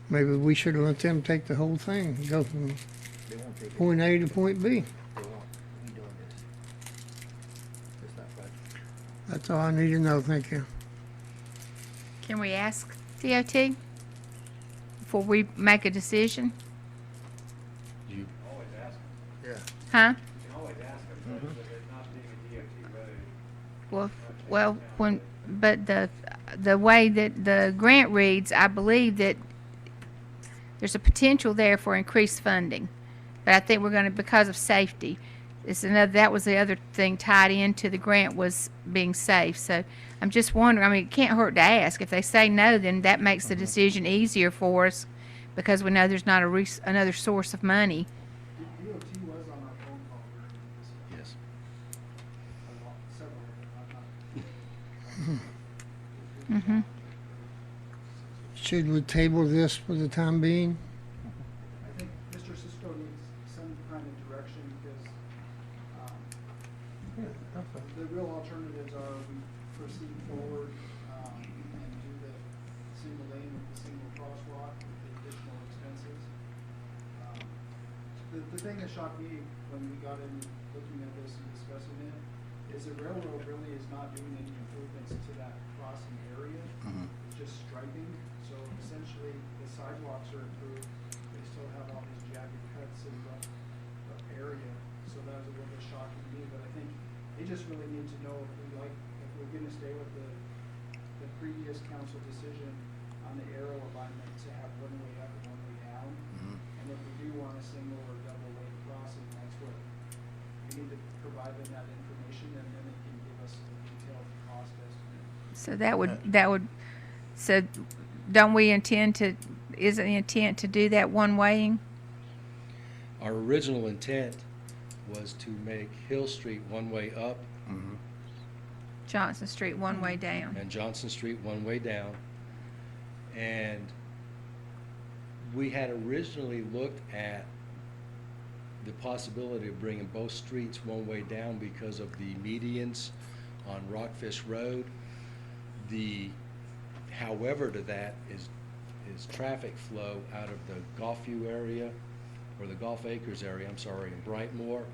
Maybe we should have let them take the whole thing, go from They won't take it. point A to point B. They won't. We doing this. It's not right. That's all I need to know, thank you. Can we ask DOT before we make a decision? You, Always ask them. Yeah. Huh? You can always ask them, but with it not being a DOT road. But the way that the grant reads, I believe that there's a potential there for increased funding. But I think we're gonna, because of safety, that was the other thing tied into the grant was being safe. So I'm just wondering, I mean, it can't hurt to ask. If they say no, then that makes the decision easier for us because we know there's not another source of money. DOT was on our phone call during this, yes. several of them, not. Mm-hmm. Should we table this for the time being? I think Mr. Cisco needs some kind of direction because, the real alternatives are we proceed forward, and do the single lane with the single crosswalk with the additional expenses. The thing that shocked me when we got in looking at this and discussing it is the railroad really is not doing any improvements to that crossing area. It's just striping, so essentially the sidewalks are improved, they still have all these jagged cuts in the area, so that was a little bit shocking to me, but I think they just really need to know if we're gonna stay with the previous council decision on the arrow alignment to have one way up and one way down. And if we do want a single or double lane crossing, that's what, we need to provide them that information and then they can give us a detailed cost estimate. So so don't we intend to, is the intent to do that one-waying? Our original intent was to make Hill Street one-way up Johnson Street one-way down? and Johnson Street one-way down. And we had originally looked at the possibility of bringing both streets one-way down because of the medians on Rockfish Road. However to that is traffic flow out of the Golfview area, or the Golf Acres area, I'm sorry, in Brightmoor,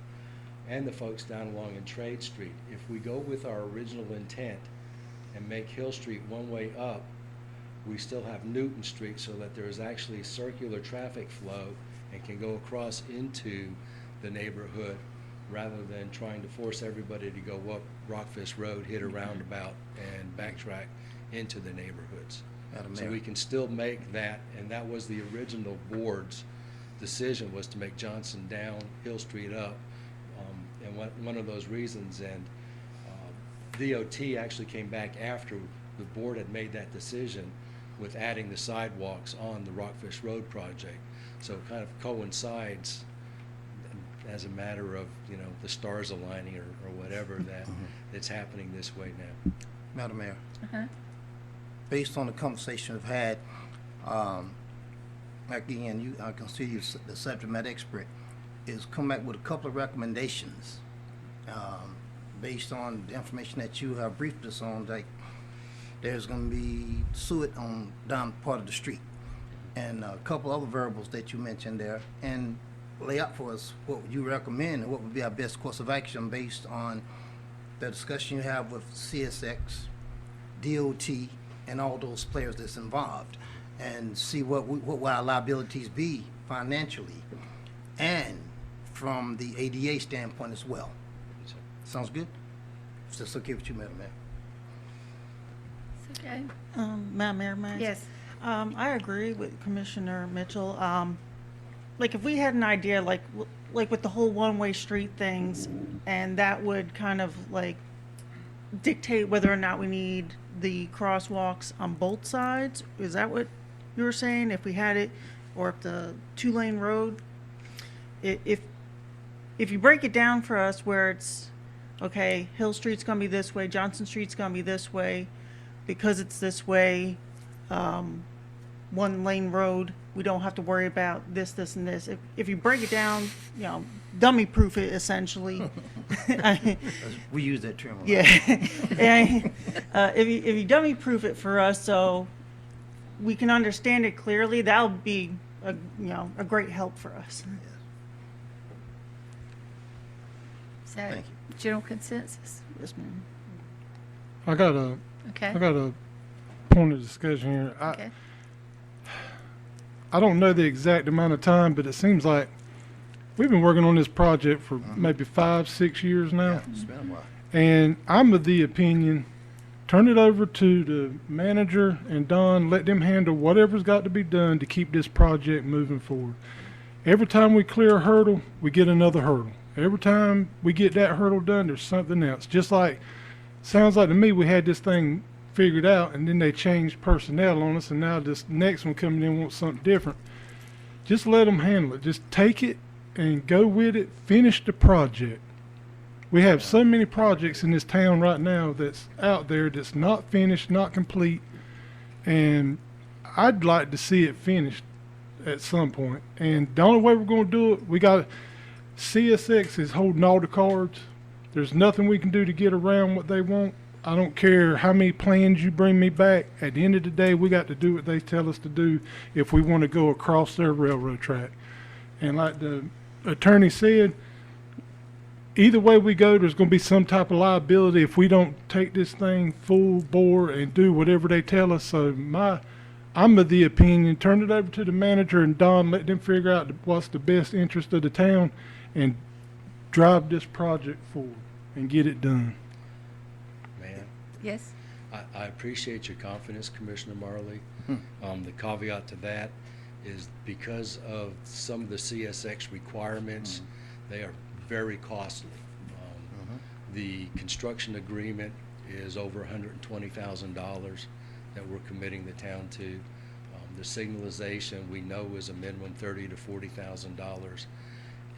and the folks down along in Trade Street. If we go with our original intent and make Hill Street one-way up, we still have Newton Street so that there is actually circular traffic flow and can go across into the neighborhood rather than trying to force everybody to go up Rockfish Road, hit a roundabout, and backtrack into the neighborhoods. Madam So Mayor. we can still make that, and that was the original board's decision, was to make Johnson down, Hill Street up. And one of those reasons, and DOT actually came back after the board had made that decision with adding the sidewalks on the Rockfish Road project. So it kind of coincides as a matter of, the stars aligning or whatever that it's happening this way now. Madam Mayor, Uh-huh. based on the conversation we've had, again, I consider you the subject matter expert, is come back with a couple of recommendations, based on the information that you have briefed us on, like there's gonna be suet on down part of the street, and a couple other variables that you mentioned there, and lay out for us what would you recommend and what would be our best course of action based on the discussion you have with CSX, DOT, and all those players that's involved, and see what will our liabilities be financially, and from the ADA standpoint as well. Sounds good? Is this okay with you, Madam Mayor? It's okay. Madam Mayor, may I? Yes. I agree with Commissioner Mitchell. Like if we had an idea, like like with the whole one-way street things, and that would kind of like dictate whether or not we need the crosswalks on both sides? Is that what you were saying? If we had it, or if the two-lane road, if you break it down for us where it's, okay, Hill Street's gonna be this way, Johnson Street's gonna be this way, because it's this way, one lane road, we don't have to worry about this, this, and this. If you break it down, you know, dummy proof it essentially. We use that term a lot. Yeah. And, if you dummy proof it for us so we can understand it clearly, that'll be a great help for us. Is that Thank general consensus? Yes, ma'am. I got a Okay. point of discussion here. Okay. I don't know the exact amount of time, but it seems like we've been working on this project for maybe 5-6 years now. Yeah, it's been a while. And I'm of the opinion, turn it over to the manager and Don, let them handle whatever's got to be done to keep this project moving forward. Every time we clear a hurdle, we get another hurdle. Every time we get that hurdle done, there's something else. Just like, sounds like to me we had this thing figured out and then they changed personnel on us and now this next one coming in wants something different. Just let them handle it. Just take it and go with it. Finish the project. We have so many projects in this town right now that's out there that's not finished, not complete, and I'd like to see it finished at some point. And the only way we're going to do it, we got CSX is holding all the cards. There's nothing we can do to get around what they want. I don't care how many plans you bring me back. At the end of the day, we got to do what they tell us to do if we want to go across their railroad track. And like the attorney said, either way we go, there's going to be some type of liability if we don't take this thing full bore and do whatever they tell us. So I'm of the opinion, turn it over to the manager and Don, let them figure out what's the best interest of the town and drive this project forward and get it done. Man, Yes? I appreciate your confidence, Commissioner Marley. The caveat to that is because of some of the CSX requirements, they are very costly. The construction agreement is over $120,000 that we're committing the town to. The signalization we know is a minimum $30,000 to $40,000.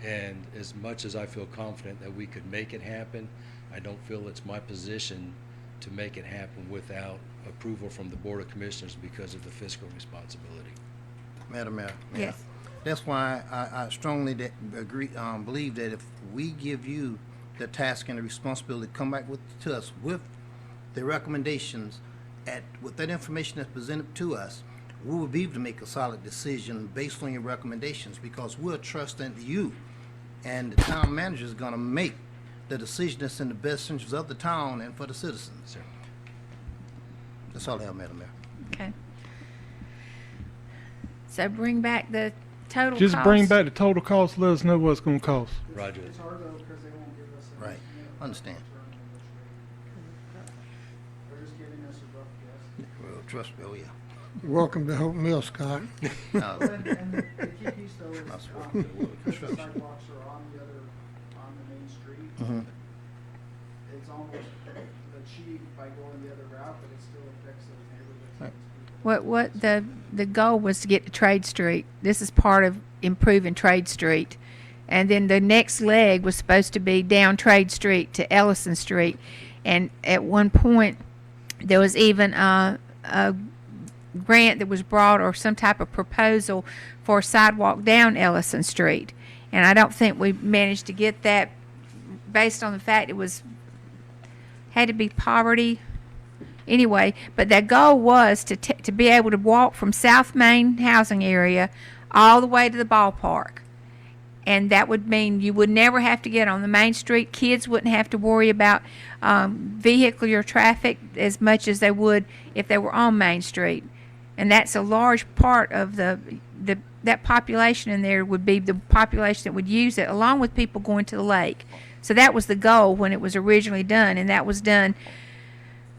And as much as I feel confident that we could make it happen, I don't feel it's my position to make it happen without approval from the Board of Commissioners because of the fiscal responsibility. Madam Mayor. Yes. That's why I strongly believe that if we give you the task and the responsibility to come back to us with the recommendations with that information that's presented to us, we will be able to make a solid decision based on your recommendations because we're trusting you and the town manager is going to make the decision that's in the best interest of the town and for the citizens. Sir. That's all I have, Madam Mayor. Okay. So bring back the total Just cost. bring back the total cost, let us know what it's going to cost. Roger. It's hard though, because they won't give us. a, Right. Understand. They're just giving us a rough guess. Well, trust me, oh yeah. Welcome to Hope Mill, Scott. No, And the key piece though is, That's what because the sidewalks are on the main street, Mhm. it's almost achieved by going the other route, but it still affects those neighborhoods. Right. What the goal was to get to Trade Street. This is part of improving Trade Street. And then the next leg was supposed to be down Trade Street to Ellison Street. And at one point, there was even a grant that was brought or some type of proposal for a sidewalk down Ellison Street. And I don't think we managed to get that based on the fact it had to be poverty. Anyway, but the goal was to be able to walk from South Main housing area all the way to the ballpark. And that would mean you would never have to get on the main street. Kids wouldn't have to worry about vehicular traffic as much as they would if they were on Main Street. And that's a large part of that population in there would be the population that would use it, along with people going to the lake. So that was the goal when it was originally done, and that was done.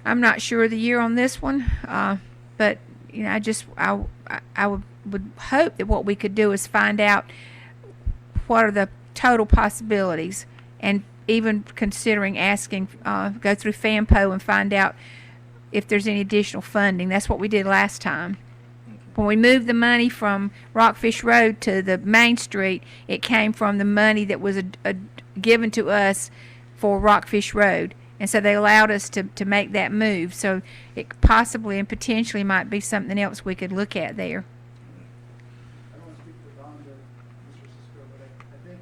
I'm not sure the year on this one, but you know, I would hope that what we could do is find out what are the total possibilities, and even considering asking, go through FAMPO and find out if there's any additional funding. That's what we did last time. When we moved the money from Rockfish Road to the Main Street, it came from the money that was given to us for Rockfish Road. And so they allowed us to make that move. So it possibly and potentially might be something else we could look at there. I don't want to speak for Don or Mr. Cisco, but I think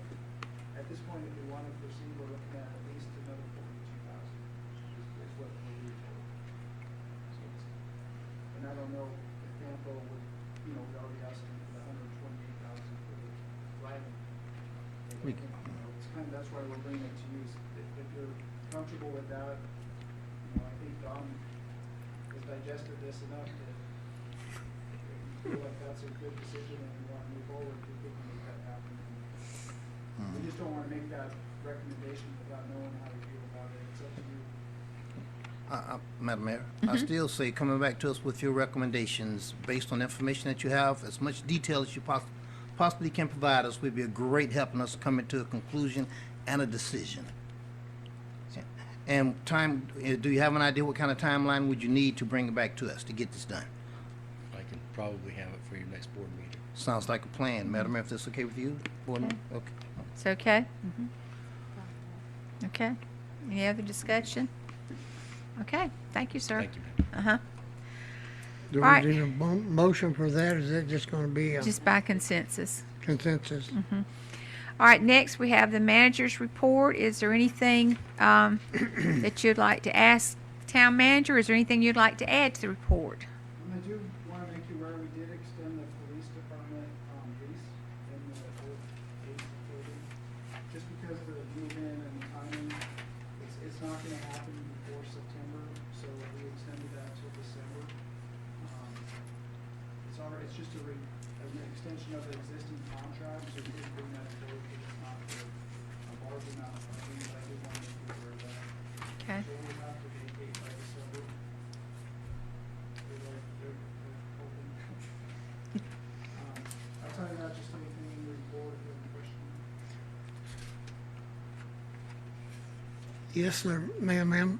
at this point, if we want to proceed, we're looking at least another 42,000, is what we're told. So and I don't know if Campo would, we already asked them for the 128,000 for the flagging. It's that's why we're bringing it to you. If you're comfortable with that, I think Don has digested this enough that feel like that's a good decision and we want to move forward, we can make that happen. We just don't want to make that recommendation without knowing how we feel about it. It's up to you. Madam Mayor, I still say coming back to us with your recommendations based on the information that you have, as much detail as you possibly can provide us, would be a great help in us coming to a conclusion and a decision. And time, do you have an idea what kind of timeline would you need to bring it back to us to get this done? I can probably have it for your next board meeting. Sounds like a plan. Madam Mayor, if that's okay with you? Board member? Okay. It's okay? Okay. Any other discussion? Okay. Thank you, sir. Thank you, ma'am. Uh-huh. Do All right. we need a motion for that? Is that just gonna be a Just by consensus. consensus? All right, next we have the manager's report. Is there anything that you'd like to ask the town manager? Is there anything you'd like to add to the report? And I do want to make you aware, we did extend the police department lease in the old Ace building. Just because of the move-in and the timing, it's not going to happen before September, so we extended that till December. It's just an extension of the existing contract, so we didn't bring that forward, because it's not for a large amount of money, but I did want to make you aware of that. Okay. So we'll have to vacate by December. They're hoping. Outside of that, just anything in the report, if you have any questions. Yes, sir, ma'am.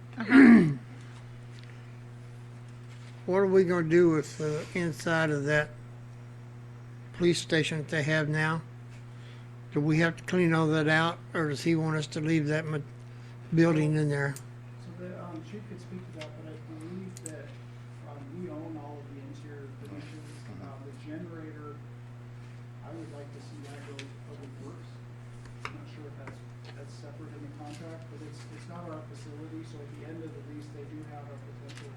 What are we gonna do with the inside of that police station that they have now? Do we have to clean all that out, or does he want us to leave that building in there? So the, chief could speak to that, but I believe that, we own all of the interior finishes. The generator, I would like to see that go to Public Works. I'm not sure if that's separate in the contract, but it's not our facility, so at the end of the lease, they do have a potential,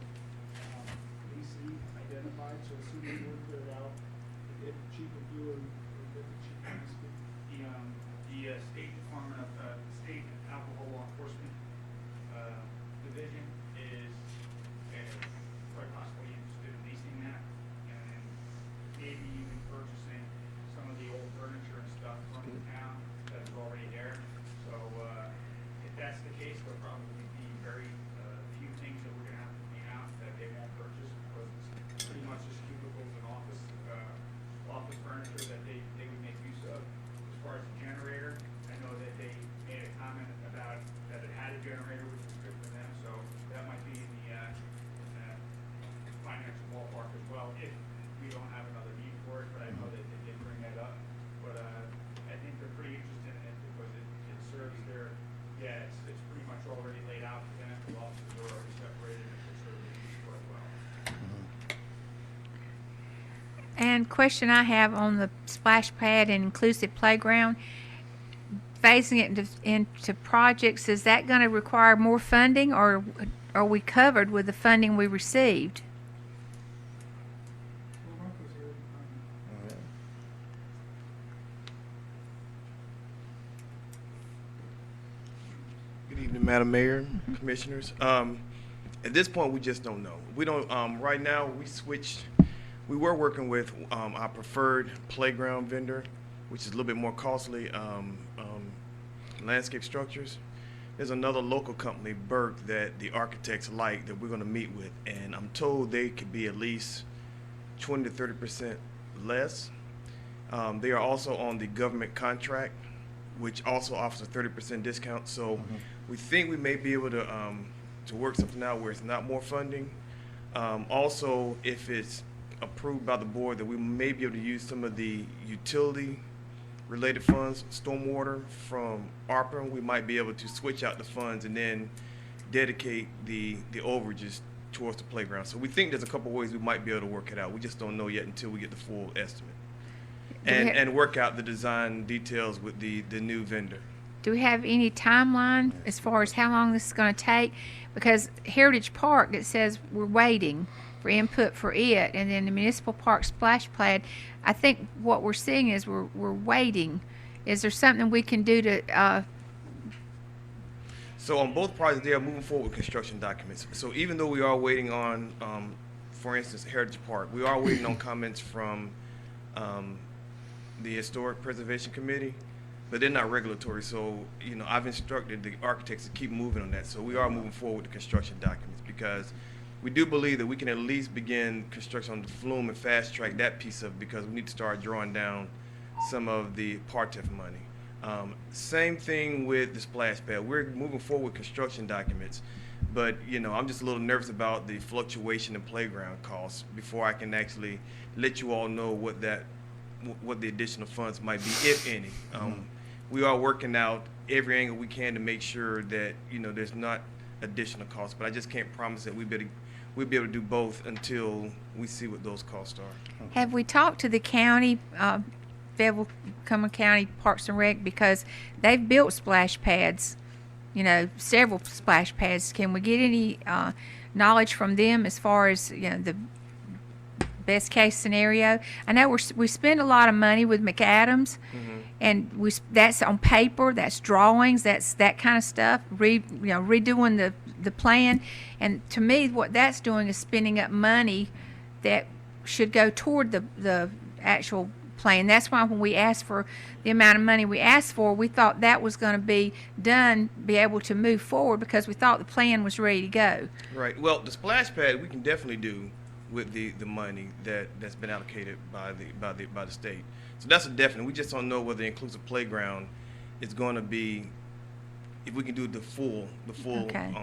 leasing identified, so as soon as we're cleared out, if Chief review and if the chief can speak. The State Department of State Alcohol Law Enforcement Division is quite possibly interested in leasing that and maybe even purchasing some of the old furniture and stuff from the town that is already there. So if that's the case, there'll probably be very few things that we're gonna have to clean out that they won't purchase, because it's pretty much just cubicles and office furniture that they would make use of. As far as the generator, I know that they made a comment about that it had a generator, which was good for them, so that might be in the financial ballpark as well, if we don't have another need for it, but I know that they did bring that up. But I think they're pretty interested in it because it serves their, it's pretty much already laid out for them, the offices are already separated, and it serves their needs quite well. And question I have on the splash pad and inclusive playground, phasing it into projects, is that going to require more funding, or are we covered with the funding we received? Well, Mark was here, Good evening, Madam Mayor, Commissioners. At this point, we just don't know. We don't, right now, we were working with our preferred playground vendor, which is a little bit more costly, Landscape Structures. There's another local company, Burke, that the architects like that we're gonna meet with, and I'm told they could be at least 20 to 30% less. They are also on the government contract which also offers a 30% discount. So we think we may be able to work something out where it's not more funding. Also, if it's approved by the board, that we may be able to use some of the utility-related funds, stormwater from ARPA. We might be able to switch out the funds and then dedicate the overages towards the playground. So we think there's a couple ways we might be able to work it out. We just don't know yet until we get the full estimate. And work out the design details with the new vendor. Do we have any timeline as far as how long this is going to take? Because Heritage Park, it says we're waiting for input for it, and then the Municipal Park Splash Pad, I think what we're seeing is we're waiting. Is there something we can do to, So on both projects, they are moving forward with construction documents. So even though we are waiting on, for instance, Heritage Park, we are waiting on comments from the Historic Preservation Committee, but they're not regulatory. So, you know, I've instructed the architects to keep moving on that. So we are moving forward with the construction documents because we do believe that we can at least begin construction on the Flume and fast track that piece of it because we need to start drawing down some of the PARTF money. Same thing with the splash pad. We're moving forward with construction documents, but you know, I'm just a little nervous about the fluctuation in playground costs before I can actually let you all know what the additional funds might be, if any. We are working out every angle we can to make sure that, you know, there's not additional costs, but I just can't promise that we'll be able to do both until we see what those costs are. have we talked to the county, Fayetteville, Cumberland County Parks and Rec, because they've built splash pads, you know, several splash pads. Can we get any knowledge from them as far as, you know, the best case scenario? I know we spend a lot of money with McAdams, and that's on paper, that's drawings, that's that kind of stuff. Redoing the plan, and to me, what that's doing is spending up money that should go toward the actual plan. That's why when we asked for the amount of money we asked for, we thought that was going to be able to move forward because we thought the plan was ready to go. Right. Well, the splash pad we can definitely do with the money that's been allocated by the state. So that's a definite. We just don't know whether the inclusive playground is going to be, if we can do the full. Okay.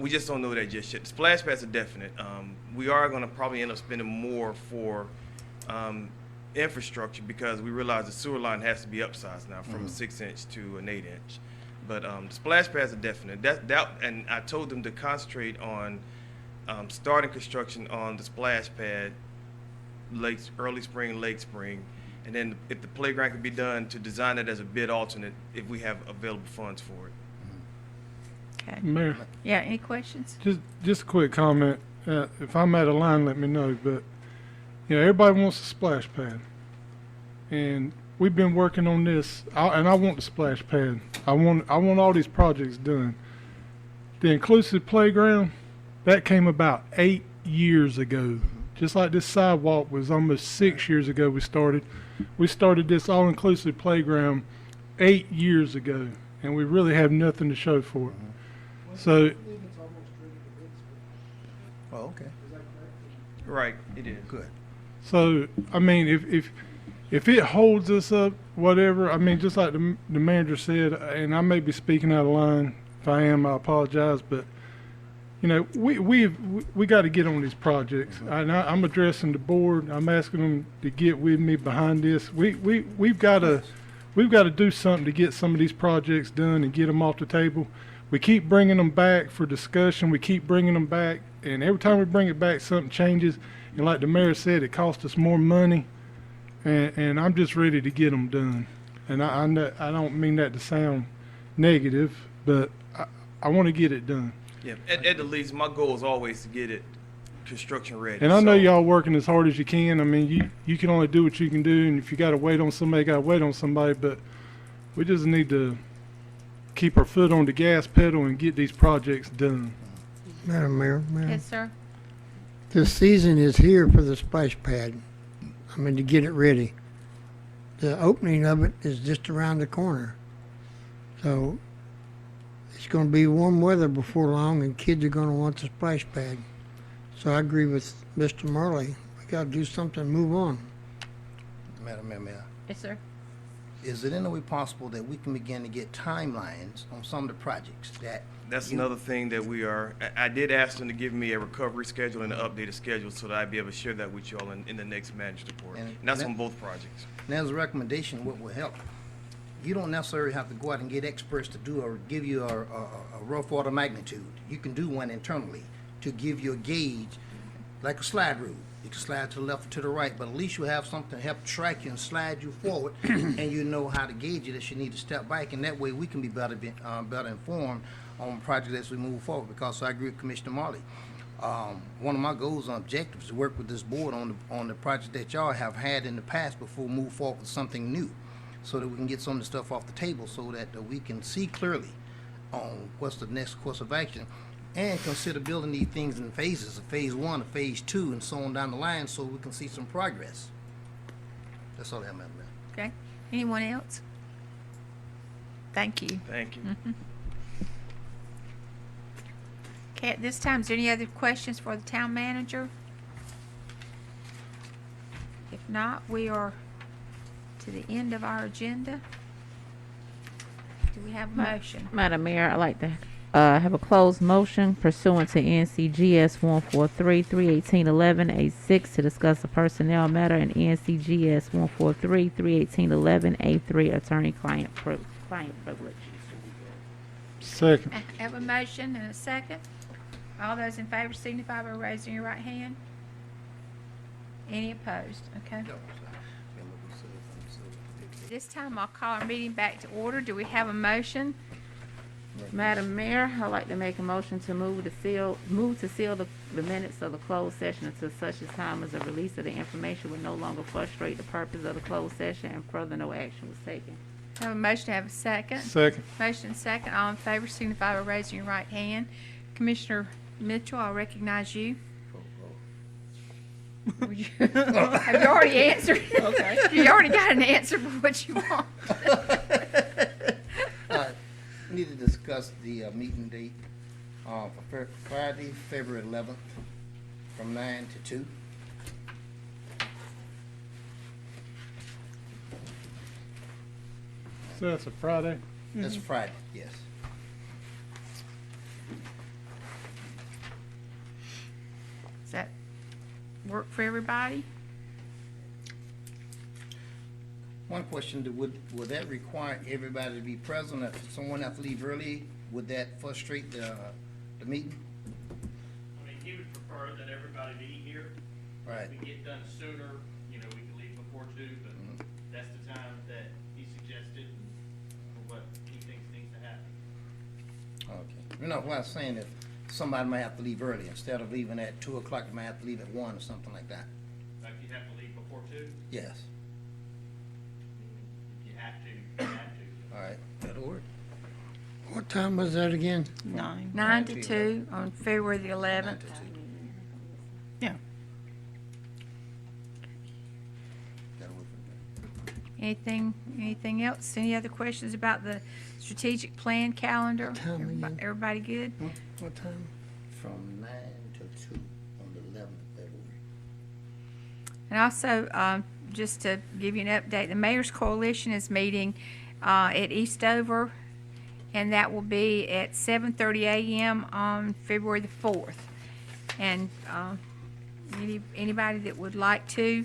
We just don't know that just yet. The splash pad's a definite. We are going to probably end up spending more for infrastructure because we realize the sewer line has to be upsized now from a 6-inch to an 8-inch. But the splash pad's a definite. And I told them to concentrate on starting construction on the splash pad early spring, late spring, and then if the playground can be done, to design it as a bid alternate if we have available funds for it. Okay. Mayor, Yeah, any questions? just a quick comment. If I'm out of line, let me know. But you know, everybody wants a splash pad, and we've been working on this. And I want the splash pad. I want all these projects done. The inclusive playground, that came about 8 years ago. Just like this sidewalk was almost 6 years ago we started this all-inclusive playground 8 years ago, and we really have nothing to show for it. So, I believe it's almost ready to bid. Oh, okay, Is that correct? Right, it is. good. so I mean, if it holds us up, whatever, I mean, just like the manager said, and I may be speaking out of line. If I am, I apologize, but you know, we got to get on these projects. I'm addressing the board. I'm asking them to get with me behind this. We've got to do something to get some of these projects done and get them off the table. We keep bringing them back for discussion. We keep bringing them back, and every time we bring it back, something changes. And like the mayor said, it costs us more money. And I'm just ready to get them done. And I don't mean that to sound negative, but I want to get it done. Yeah, at the least, my goal is always to get it construction ready. And I know So- y'all working as hard as you can. I mean, you can only do what you can do, and if you got to wait on somebody, got to wait on somebody. But we just need to keep our foot on the gas pedal and get these projects done. Madam Mayor, Yes, sir. the season is here for the splash pad. I mean, to get it ready. The opening of it is just around the corner. So it's going to be warm weather before long, and kids are going to want the splash pad. So I agree with Mr. Marley. We got to do something, move on. Madam Mayor, Yes, sir. is it any way possible that we can begin to get timelines on some of the projects that? That's you- another thing that I did ask them to give me a recovery schedule and an updated schedule so that I'd be able to share that with you all in the next manager's report. And And that's that- on both projects. And as a recommendation, what will help, you don't necessarily have to go out and get experts to do or give you a rough order magnitude. You can do one internally to give you a gauge, like a slide rule. You can slide to the left or to the right, but at least you have something to help track you and slide you forward, and you know how to gauge it if you need to step back, and that way we can be better informed on projects as we move forward, because I agree with Commissioner Marley. One of my goals and objectives is to work with this board on the projects that y'all have had in the past before we move forward with something new, so that we can get some of the stuff off the table, so that we can see clearly on what's the next course of action, and consider building these things in phases, of phase 1, of phase 2, and so on down the line, so we can see some progress. That's all I have, Madam Mayor. Okay, anyone else? Thank you. Thank you. Okay, at this time, is there any other questions for the town manager? If not, we are to the end of our agenda. Do we have a motion? Madam Mayor, I'd like to have a closed motion pursuant to NCGS 143-318-11A6 to discuss a personnel matter and NCGS 143-318-11A3 attorney-client privilege. Second. I have a motion and a second. All those in favor signify by raising your right hand. Any opposed? Okay. This time I'll call our meeting back to order. Do we have a motion? Madam Mayor, I'd like to make a motion to move to seal the minutes of the closed session until such a time as the release of the information would no longer frustrate the purpose of the closed session and further no action was taken. Have a motion to have a second. Second. Motion and second. All in favor signify by raising your right hand. Commissioner Mitchell, I'll recognize you. Have you already answered? Okay. You already got an answer for what you want. We need to discuss the meeting date for Friday, February 11th, from 9 to 2. So that's a Friday? That's Friday, yes. Does that work for everybody? One question, would that require everybody to be present? If someone have to leave early, would that frustrate the meeting? I mean, he would prefer that everybody be here. Right. If we get done sooner, we can leave before 2, but that's the time that he suggested and what he thinks needs to happen. Okay. You know, what I'm saying, if somebody might have to leave early, instead of leaving at 2 o'clock, you might have to leave at 1 or something like that. Like you have to leave before 2, Yes. if you have to, you have to. All right, that'll work. What time was that again? 9. 9 to 2 on February the 11th. 9 to 2. Yeah. That'll work for me. Anything else? Any other questions about the strategic plan calendar? What time again? Everybody good? What time? From 9 to 2 on the 11th of February. And also, just to give you an update, the Mayor's Coalition is meeting at Eastover, and that will be at 7:30 a.m. on February the 4th. And anybody that would like to,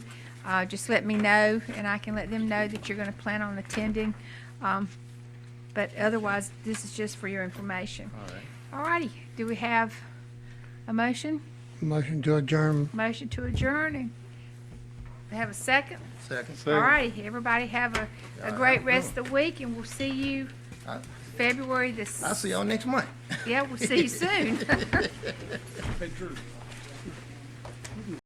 just let me know, and I can let them know that you're going to plan on attending. But otherwise, this is just for your information. All right. All righty. Do we have a motion? Motion to adjourn. Motion to adjourn, and we have a second? Second. All righty, everybody have a great rest of the week, and we'll see you I- February I'll see y'all next month. Yeah, we'll see you soon. Hey, Drew.